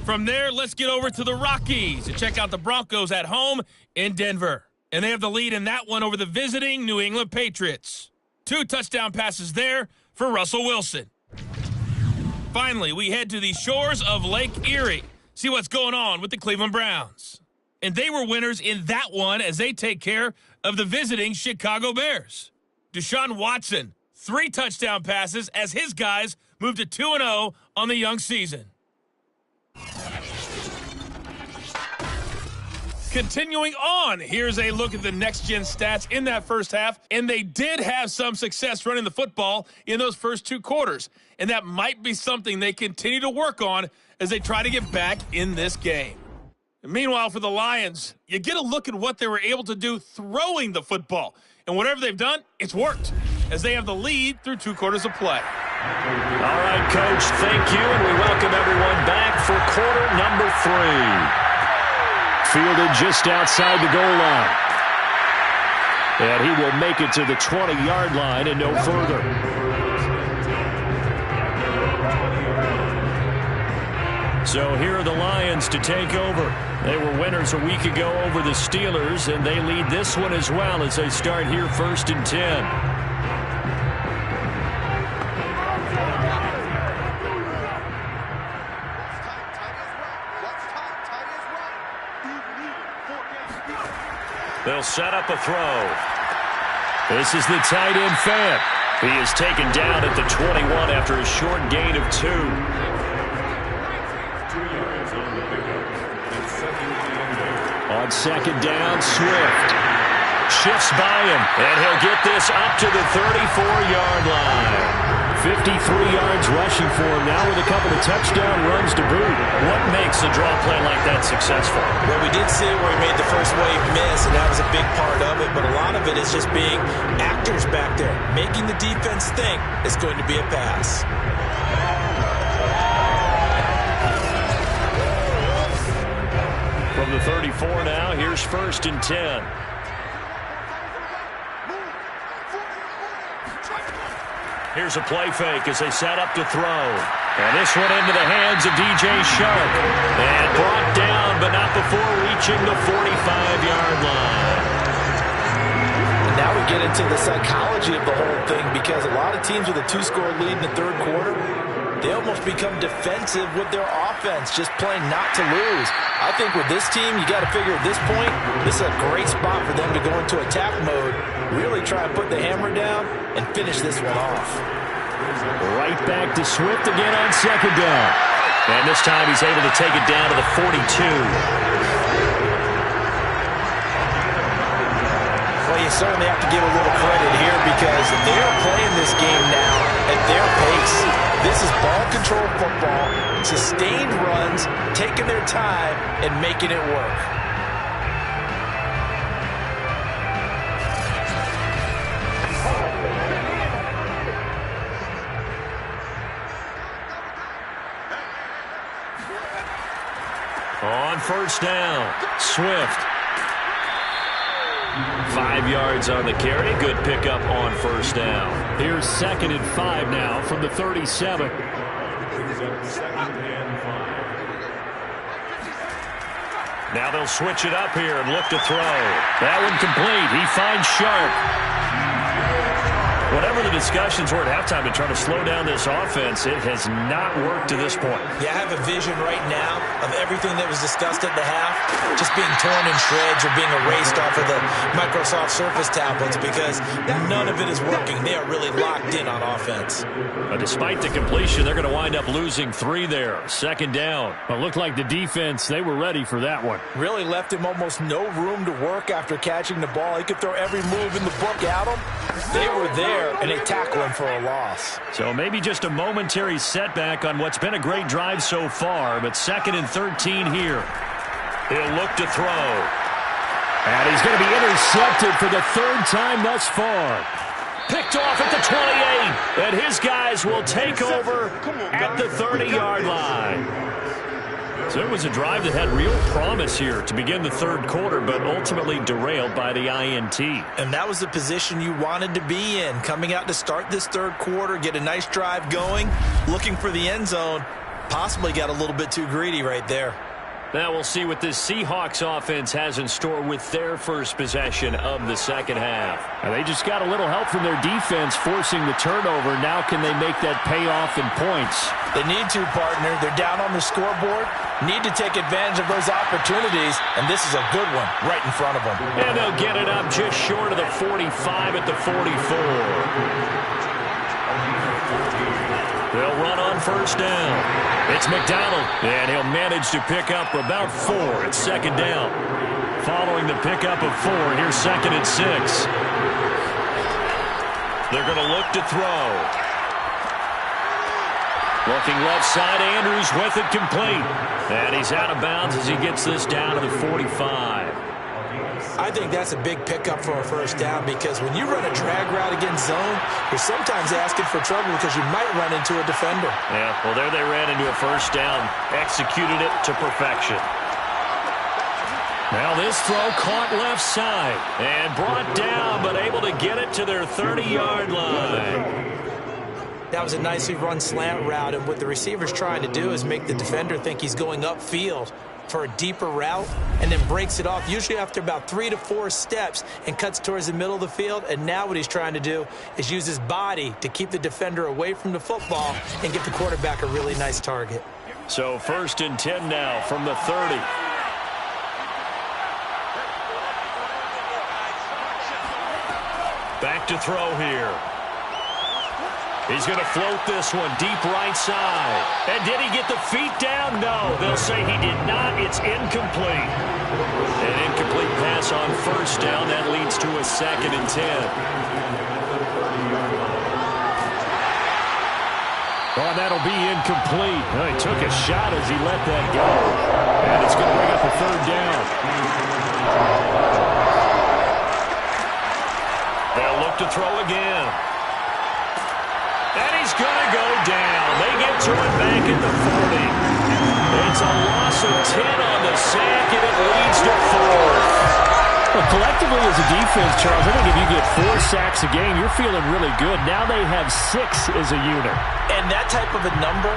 From there, let's get over to the Rockies and check out the Broncos at home in Denver. And they have the lead in that one over the visiting New England Patriots. 2 touchdown passes there for Russell Wilson. Finally, we head to the shores of Lake Erie. See what's going on with the Cleveland Browns. And they were winners in that one as they take care of the visiting Chicago Bears. Deshaun Watson, 3 touchdown passes as his guys move to 2-0 on the young season. Continuing on, here's a look at the next-gen stats in that first half, and they did have some success running the football in those first 2 quarters, and that might be something they continue to work on as they try to get back in this game. And meanwhile, for the Lions, you get a look at what they were able to do throwing the football, and whatever they've done, it's worked, as they have the lead through 2 quarters of play. All right, Coach, thank you, and we welcome everyone back for quarter number 3. Fielded just outside the goal line. And he will make it to the 20-yard line and no further. So here are the Lions to take over. They were winners a week ago over the Steelers, and they lead this one as well as they start here 1st and 10. They'll set up a throw. This is the tight end Fant. He is taken down at the 21 after a short gain of 2. 2 yards on the pickup. It's 2nd and 8. On 2nd down, Swift Shifts by him, and he'll get this up to the 34-yard line. 53 yards rushing for him now with a couple of touchdown runs to boot. What makes a draw play like that successful? Well, we did see where he made the first wave miss, and that was a big part of it, but a lot of it is just being actors back there, making the defense think it's going to be a pass. From the 34 now, here's 1st and 10. Here's a play fake as they set up to throw. And this one into the hands of DJ Shark. And brought down, but not before reaching the 45-yard line. And now we get into the psychology of the whole thing, because a lot of teams with a 2-score lead in the 3rd quarter, they almost become defensive with their offense, just playing not to lose. I think with this team, you got to figure at this point, this is a great spot for them to go into attack mode, really try and put the hammer down and finish this one off. Right back to Swift again on 2nd down. And this time he's able to take it down to the 42. Well, you certainly have to give a little credit here because they're playing this game now at their pace. This is ball control football, sustained runs, taking their time and making it work. On 1st down, Swift. 5 yards on the carry. Good pickup on 1st down. Here's 2nd and 5 now from the 37. Now they'll switch it up here and look to throw. That one complete. He finds Sharp. Whatever the discussions were at halftime to try to slow down this offense, it has not worked to this point. Yeah, I have a vision right now of everything that was discussed at the half just being torn in shreds or being erased off of the Microsoft Surface tablets because none of it is working. They are really locked in on offense. But despite the completion, they're going to wind up losing 3 there. 2nd down. It looked like the defense, they were ready for that one. Really left him almost no room to work after catching the ball. He could throw every move in the book at him. They were there, and they tackle him for a loss. So maybe just a momentary setback on what's been a great drive so far, but 2nd and 13 here. He'll look to throw. And he's going to be intercepted for the 3rd time thus far. Picked off at the 28, and his guys will take over at the 30-yard line. So it was a drive that had real promise here to begin the 3rd quarter, but ultimately derailed by the INT. And that was the position you wanted to be in, coming out to start this 3rd quarter, get a nice drive going, looking for the end zone. Possibly got a little bit too greedy right there. Now we'll see what this Seahawks offense has in store with their first possession of the 2nd half. And they just got a little help from their defense forcing the turnover. Now can they make that payoff in points? They need to, partner. They're down on the scoreboard. Need to take advantage of those opportunities, and this is a good one right in front of them. And they'll get it up just short of the 45 at the 44. They'll run on first down. It's McDonald, and he'll manage to pick up about 4. It's second down. Following the pickup of 4, here's 2nd and 6. They're going to look to throw. Looking left side, Andrews with it complete. And he's out of bounds as he gets this down to the 45. I think that's a big pickup for a first down because when you run a drag route against zone, you're sometimes asking for trouble because you might run into a defender. Yeah, well, there they ran into a first down. Executed it to perfection. Now this throw caught left side and brought down, but able to get it to their 30-yard line. That was a nicely run slant route, and what the receiver's trying to do is make the defender think he's going upfield for a deeper route and then breaks it off, usually after about 3 to 4 steps, and cuts towards the middle of the field. And now what he's trying to do is use his body to keep the defender away from the football and give the quarterback a really nice target. So 1st and 10 now from the 30. Back to throw here. He's going to float this one deep right side. And did he get the feet down? No. They'll say he did not. It's incomplete. An incomplete pass on first down. That leads to a 2nd and 10. Oh, that'll be incomplete. Oh, he took a shot as he let that go. And it's going to bring up a 3rd down. They'll look to throw again. And he's going to go down. They get to it back at the 40. It's a loss of 10 on the sack, and it leads to 4. Well, collectively as a defense, Charles, I think if you get 4 sacks a game, you're feeling really good. Now they have 6 as a unit. And that type of a number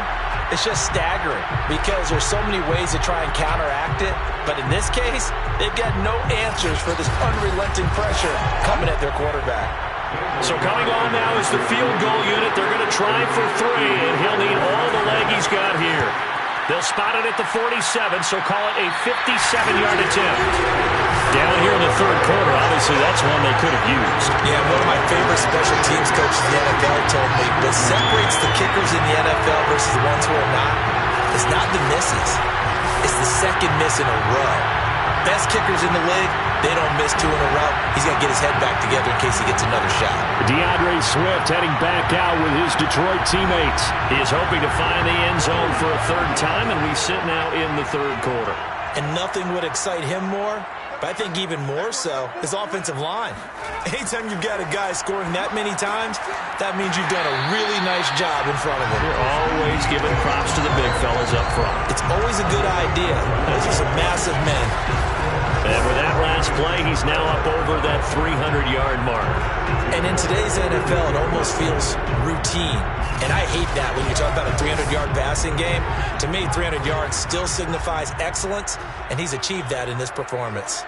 is just staggering because there's so many ways to try and counteract it. But in this case, they've got no answers for this unrelenting pressure coming at their quarterback. So coming on now is the field goal unit. They're going to try for 3, and he'll need all the leg he's got here. They'll spot it at the 47, so call it a 57-yard attempt. Down here in the 3rd quarter, obviously that's one they could have used. Yeah, one of my favorite special teams coaches in the NFL told me what separates the kickers in the NFL versus the ones who are not is not the misses. It's the second miss in a row. Best kickers in the league, they don't miss 2 in a row. He's got to get his head back together in case he gets another shot. DeAndre Swift heading back out with his Detroit teammates. He is hoping to find the end zone for a 3rd time, and we sit now in the 3rd quarter. And nothing would excite him more, but I think even more so, his offensive line. Anytime you've got a guy scoring that many times, that means you've done a really nice job in front of him. You're always giving props to the big fellas up front. It's always a good idea. Those are some massive men. And with that last play, he's now up over that 300-yard mark. And in today's NFL, it almost feels routine. And I hate that when you talk about a 300-yard passing game. To me, 300 yards still signifies excellence, and he's achieved that in this performance.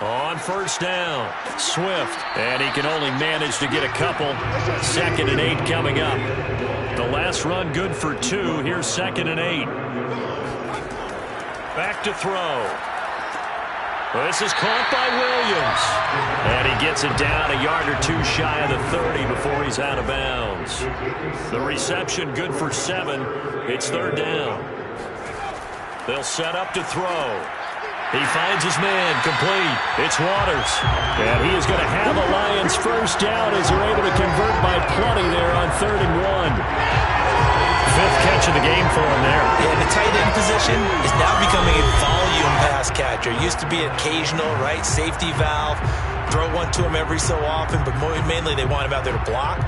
On first down, Swift, and he can only manage to get a couple. 2nd and 8 coming up. The last run good for 2. Here's 2nd and 8. Back to throw. Well, this is caught by Williams. And he gets it down a yard or 2 shy of the 30 before he's out of bounds. The reception good for 7. It's 3rd down. They'll set up to throw. He finds his man, complete. It's Waters. And he is going to have a Lions first down as they're able to convert by plenty there on 3rd and 1. 5th catch of the game for him there. Yeah, the tight end position is now becoming a volume pass catcher. Used to be occasional, right? Safety valve. Throw one to him every so often, but mainly they want him out there to block.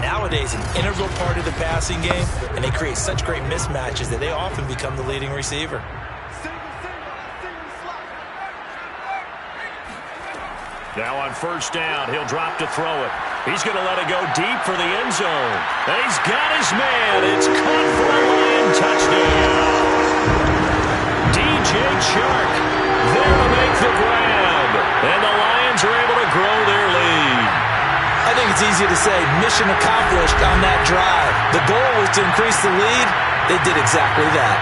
Nowadays, an integral part of the passing game, and they create such great mismatches that they often become the leading receiver. Now on first down, he'll drop to throw it. He's going to let it go deep for the end zone. And he's got his man. It's caught for a Lion touchdown. DJ Chark there to make the grab. And the Lions are able to grow their lead. I think it's easy to say mission accomplished on that drive. The goal was to increase the lead. They did exactly that.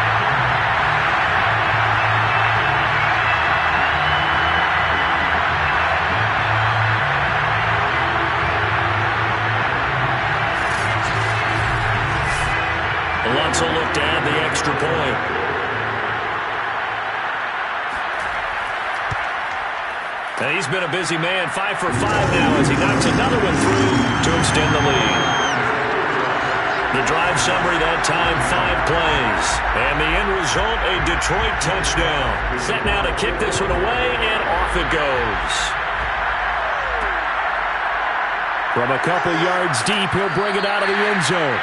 And he's been a busy man, 5 for 5 now as he knocks another one through to extend the lead. The drive summary that time, 5 plays. And the end result, a Detroit touchdown. Set now to kick this one away, and off it goes. From a couple yards deep, he'll bring it out of the end zone.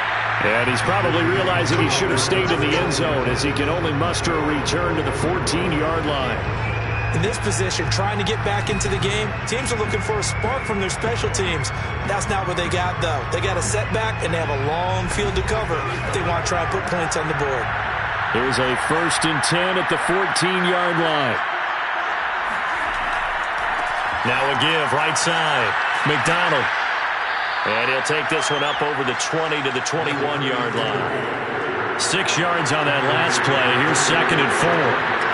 And he's probably realizing he should have stayed in the end zone as he can only muster a return to the 14-yard line. In this position, trying to get back into the game, teams are looking for a spark from their special teams. That's not what they got, though. They got a setback, and they have a long field to cover if they want to try and put points on the board. Here's a 1st and 10 at the 14-yard line. Now a give, right side. McDonald. And he'll take this one up over the 20 to the 21-yard line. 6 yards on that last play. Here's 2nd and 4.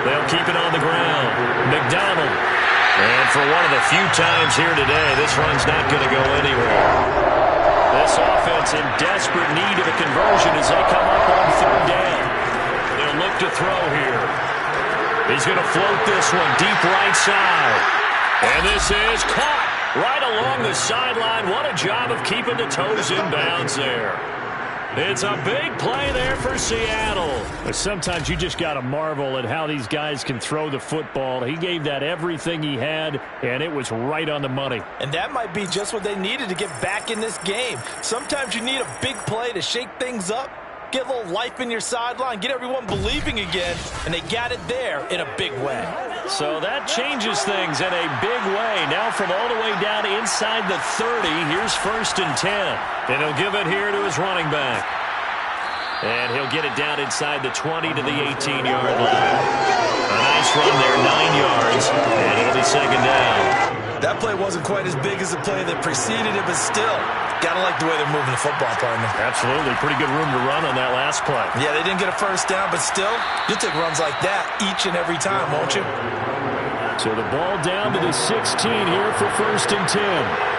They'll keep it on the ground. McDonald. And for one of the few times here today, this run's not going to go anywhere. This offense in desperate need of a conversion as they come up on 3rd down. They'll look to throw here. He's going to float this one deep right side. And this is caught right along the sideline. What a job of keeping the toes in bounds there. It's a big play there for Seattle. Sometimes you just got to marvel at how these guys can throw the football. He gave that everything he had, and it was right on the money. And that might be just what they needed to get back in this game. Sometimes you need a big play to shake things up, get a little life in your sideline, get everyone believing again, and they got it there in a big way. So that changes things in a big way. Now from all the way down inside the 30, here's 1st and 10. And he'll give it here to his running back. And he'll get it down inside the 20 to the 18-yard line. A nice run there, 9 yards, and it'll be 2nd down. That play wasn't quite as big as the play that preceded it, but still, gotta like the way they're moving the football, partner. Absolutely. Pretty good room to run on that last play. Yeah, they didn't get a 1st down, but still, you'll take runs like that each and every time, won't you? So the ball down to the 16 here for 1st and 10.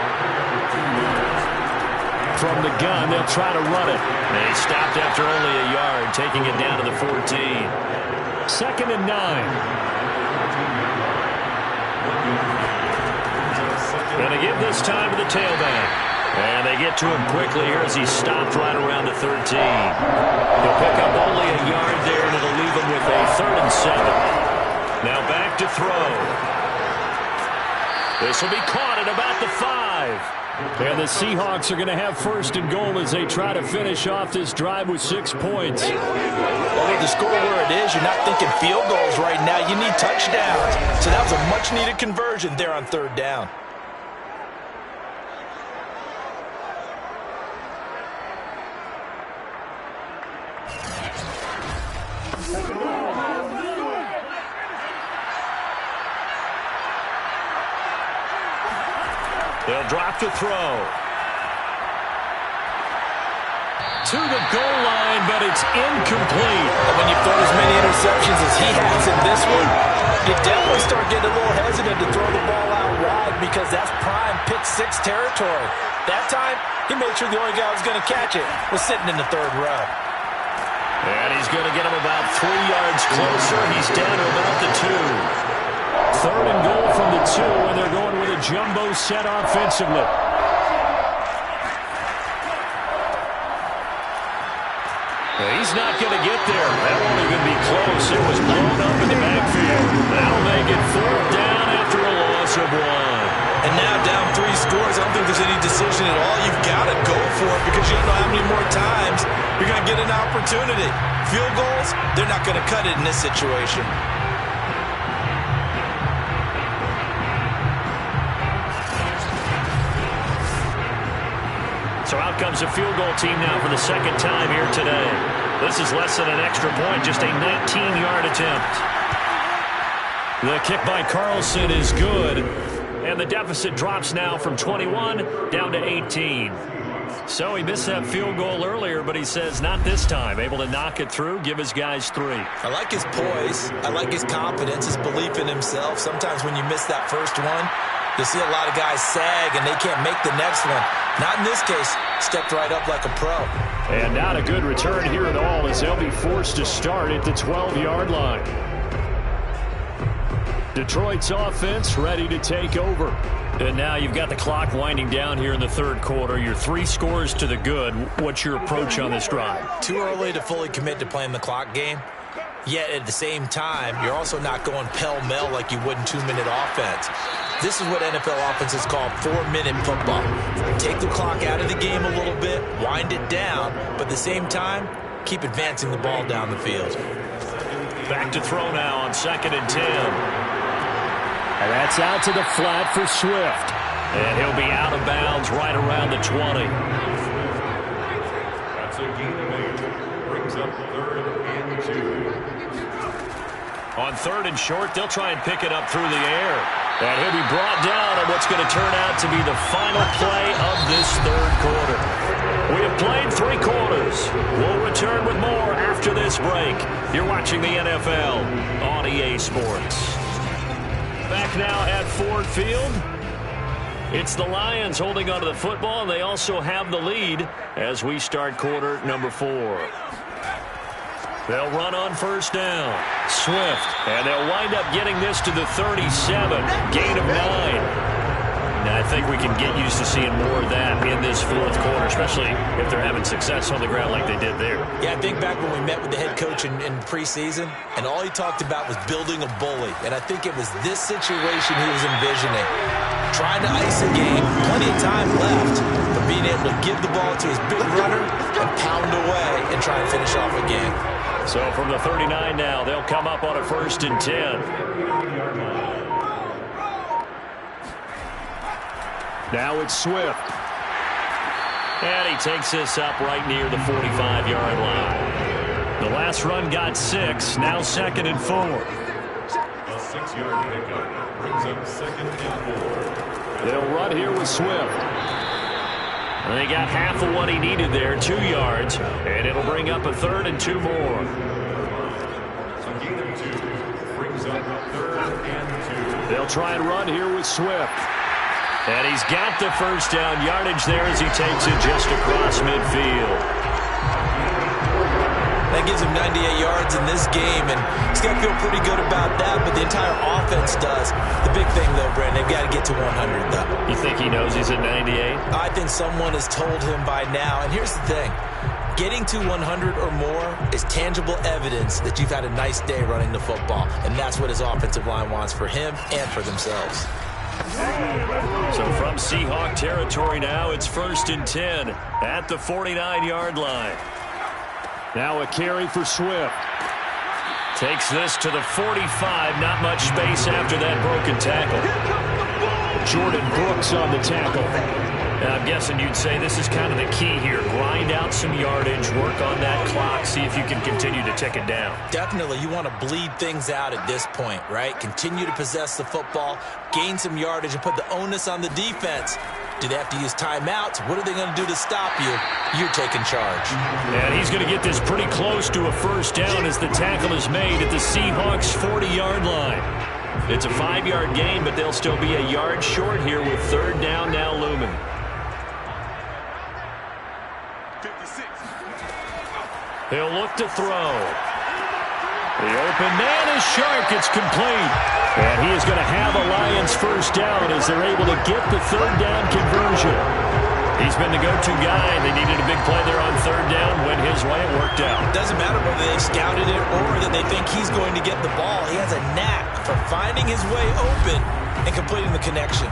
From the gun, they'll try to run it. They stopped after only a yard, taking it down to the 14. 2nd and 9. And they give this time to the tailback. And they get to him quickly here as he stopped right around the 13. He'll pick up only a yard there, and it'll leave him with a 3rd and 7. Now back to throw. This will be caught at about the 5. And the Seahawks are going to have 1st and goal as they try to finish off this drive with 6 points. Well, with the score where it is, you're not thinking field goals right now. You need touchdowns. So that was a much-needed conversion there on 3rd down. They'll drop to throw. To the goal line, but it's incomplete. And when you throw as many interceptions as he has in this one, you definitely start getting a little hesitant to throw the ball out wide because that's prime pick 6 territory. That time, he made sure the only guy who was going to catch it was sitting in the 3rd row. And he's going to get him about 3 yards closer. He's down to about the 2. 3rd and goal from the 2, and they're going with a jumbo set offensively. He's not going to get there. That won't even be close. It was blown up in the backfield. That'll make it 4th down after a loss of 1. And now down 3 scores. I don't think there's any decision at all. You've got to go for it because you don't know how many more times you're going to get an opportunity. Field goals, they're not going to cut it in this situation. So out comes a field goal team now for the 2nd time here today. This is less than an extra point, just a 19-yard attempt. The kick by Carlson is good, and the deficit drops now from 21 down to 18. So he missed that field goal earlier, but he says not this time. Able to knock it through, give his guys 3. I like his poise. I like his confidence, his belief in himself. Sometimes when you miss that first one, you'll see a lot of guys sag and they can't make the next one. Not in this case. Stepped right up like a pro. And not a good return here at all as they'll be forced to start at the 12-yard line. Detroit's offense ready to take over. And now you've got the clock winding down here in the third quarter. You're 3 scores to the good. What's your approach on this drive? Too early to fully commit to playing the clock game. Yet at the same time, you're also not going pell-mell like you would in 2-minute offense. This is what NFL offenses call 4-minute football. Take the clock out of the game a little bit, wind it down, but at the same time, keep advancing the ball down the field. Back to throw now on 2nd and 10. And that's out to the flat for Swift. And he'll be out of bounds right around the 20. That's a gain of 8. Brings up 3rd and 2. On 3rd and short, they'll try and pick it up through the air. And he'll be brought down on what's going to turn out to be the final play of this third quarter. We have played 3 quarters. We'll return with more after this break. You're watching the NFL on EA Sports. Back now at Ford Field. It's the Lions holding onto the football, and they also have the lead as we start quarter number 4. They'll run on 1st down. Swift, and they'll wind up getting this to the 37. Gain of 9. And I think we can get used to seeing more of that in this 4th quarter, especially if they're having success on the ground like they did there. Yeah, I think back when we met with the head coach in preseason, and all he talked about was building a bully. And I think it was this situation he was envisioning. Trying to ice a game, plenty of time left, but being able to give the ball to his big runner and pound away and try and finish off a game. So from the 39 now, they'll come up on a 1st and 10. Now it's Swift. And he takes this up right near the 45-yard line. The last run got 6, now 2nd and 4. A 6-yard pickup brings up 2nd and 4. They'll run here with Swift. And they got half of what he needed there, 2 yards, and it'll bring up a 3rd and 2 more. A gain of 2 brings up 3rd and 2. They'll try and run here with Swift. And he's got the 1st down yardage there as he takes it just across midfield. That gives him 98 yards in this game, and he's got to feel pretty good about that, but the entire offense does. The big thing, though, Brandon, they've got to get to 100, though. You think he knows he's at 98? I think someone has told him by now, and here's the thing. Getting to 100 or more is tangible evidence that you've had a nice day running the football, and that's what his offensive line wants for him and for themselves. So from Seahawk territory now, it's 1st and 10 at the 49-yard line. Now a carry for Swift. Takes this to the 45. Not much space after that broken tackle. Jordan Brooks on the tackle. And I'm guessing you'd say this is kind of the key here. Grind out some yardage, work on that clock, see if you can continue to tick it down. Definitely, you want to bleed things out at this point, right? Continue to possess the football, gain some yardage, and put the onus on the defense. Do they have to use timeouts? What are they going to do to stop you? You're taking charge. And he's going to get this pretty close to a 1st down as the tackle is made at the Seahawks' 40-yard line. It's a 5-yard gain, but they'll still be a yard short here with 3rd down now looming. He'll look to throw. The open man is sharp. It's complete. And he is going to have a Lions 1st down as they're able to get the 3rd down conversion. He's been the go-to guy. They needed a big play there on 3rd down. Went his way. It worked out. It doesn't matter whether they've scouted it or that they think he's going to get the ball. He has a knack for finding his way open and completing the connection.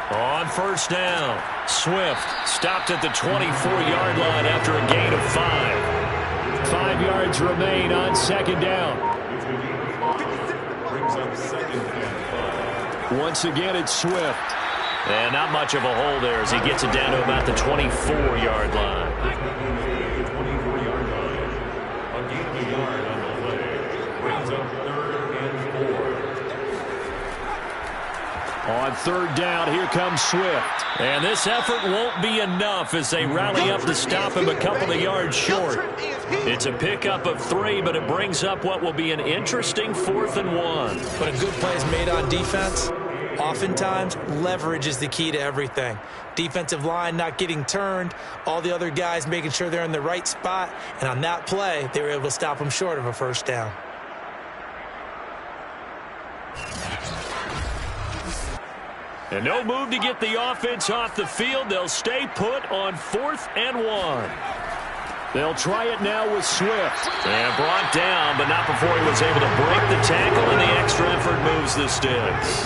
On 1st down, Swift stopped at the 24-yard line after a gain of 5. 5 yards remain on 2nd down. Brings up 2nd and 5. Once again, it's Swift. And not much of a hole there as he gets it down to about the 24-yard line. 24-yard line. A gain of a yard on the play. Brings up 3rd and 4. On third down, here comes Swift. And this effort won't be enough as they rally up to stop him a couple of yards short. It's a pickup of 3, but it brings up what will be an interesting 4th and 1. But a good play is made on defense. Oftentimes, leverage is the key to everything. Defensive line not getting turned, all the other guys making sure they're in the right spot, and on that play, they were able to stop them short of a first down. And no move to get the offense off the field. They'll stay put on 4th and 1. They'll try it now with Swift. And brought down, but not before he was able to break the tackle, and the extra effort moves the sticks.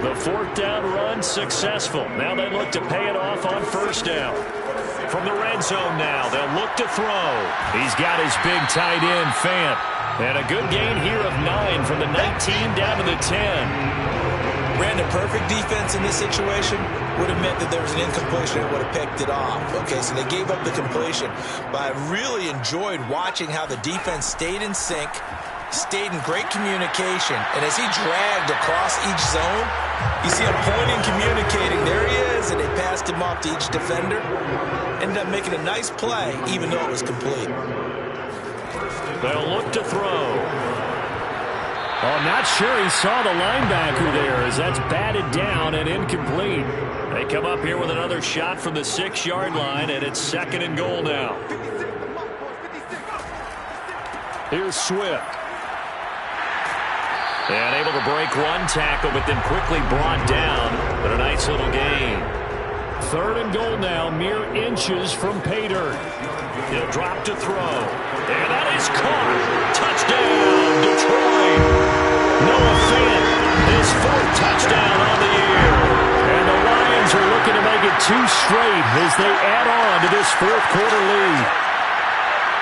The 4th down run successful. Now they look to pay it off on first down. From the red zone now, they'll look to throw. He's got his big tight end, Fant. And a good gain here of 9 from the 19 down to the 10. Ran a perfect defense in this situation would have meant that there was an incompletion and would have picked it off. Okay, so they gave up the completion. But I really enjoyed watching how the defense stayed in sync, stayed in great communication, and as he dragged across each zone, you see him pointing, communicating. There he is, and they passed him off to each defender. Ended up making a nice play, even though it was complete. They'll look to throw. Oh, not sure he saw the linebacker there as that's batted down and incomplete. They come up here with another shot from the 6-yard line, and it's 2nd and goal now. Here's Swift. And able to break one tackle, but then quickly brought down. But a nice little gain. 3rd and goal now, mere inches from pay dirt. He'll drop to throw. And that is caught. Touchdown, Detroit. Noah Fant, his 4th touchdown on the year. And the Lions are looking to make it 2 straight as they add on to this 4th quarter lead.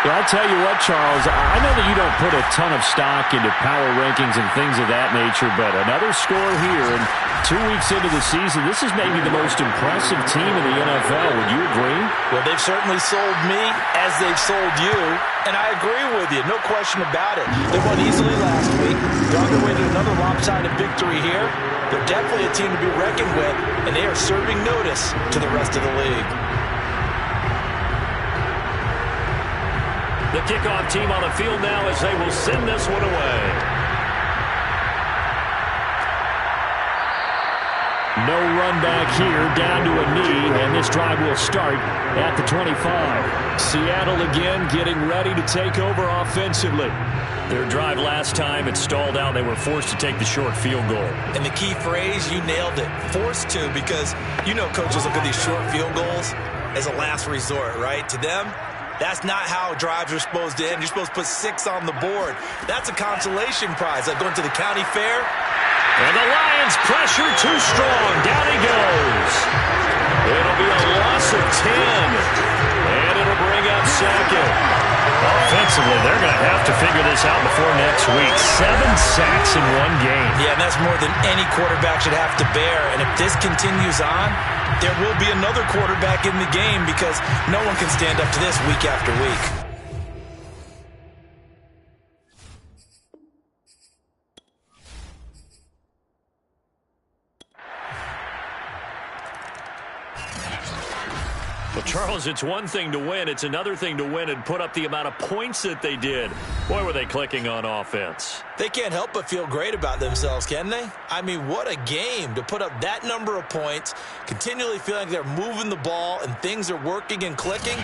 Well, I'll tell you what, Charles, I know that you don't put a ton of stock into power rankings and things of that nature, but another score here, and 2 weeks into the season, this is maybe the most impressive team in the NFL. Would you agree? Well, they've certainly sold me as they've sold you, and I agree with you, no question about it. They won easily last week. They're on their way to another lopsided victory here. They're definitely a team to be reckoned with, and they are serving notice to the rest of the league. The kickoff team on the field now as they will send this one away. No run back here, down to a knee, and this drive will start at the 25. Seattle again getting ready to take over offensively. Their drive last time, it stalled out. They were forced to take the short field goal. And the key phrase, you nailed it, forced to, because you know coaches look at these short field goals as a last resort, right? To them, that's not how drives are supposed to end. You're supposed to put 6 on the board. That's a consolation prize, like going to the county fair. And the Lions pressure too strong. Down he goes. It'll be a loss of 10. And it'll bring up 2nd. Offensively, they're going to have to figure this out before next week. 7 sacks in one game. Yeah, and that's more than any quarterback should have to bear. And if this continues on, there will be another quarterback in the game because no one can stand up to this week after week. Well, Charles, it's one thing to win. It's another thing to win and put up the amount of points that they did. Boy, were they clicking on offense. They can't help but feel great about themselves, can they? I mean, what a game to put up that number of points, continually feeling like they're moving the ball and things are working and clicking.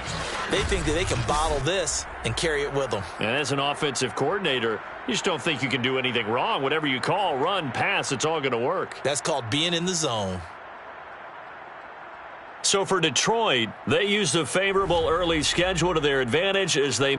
They think that they can bottle this and carry it with them. And as an offensive coordinator, you just don't think you can do anything wrong. Whatever you call, run, pass, it's all going to work. That's called being in the zone. So for Detroit, they used a favorable early schedule to their advantage as they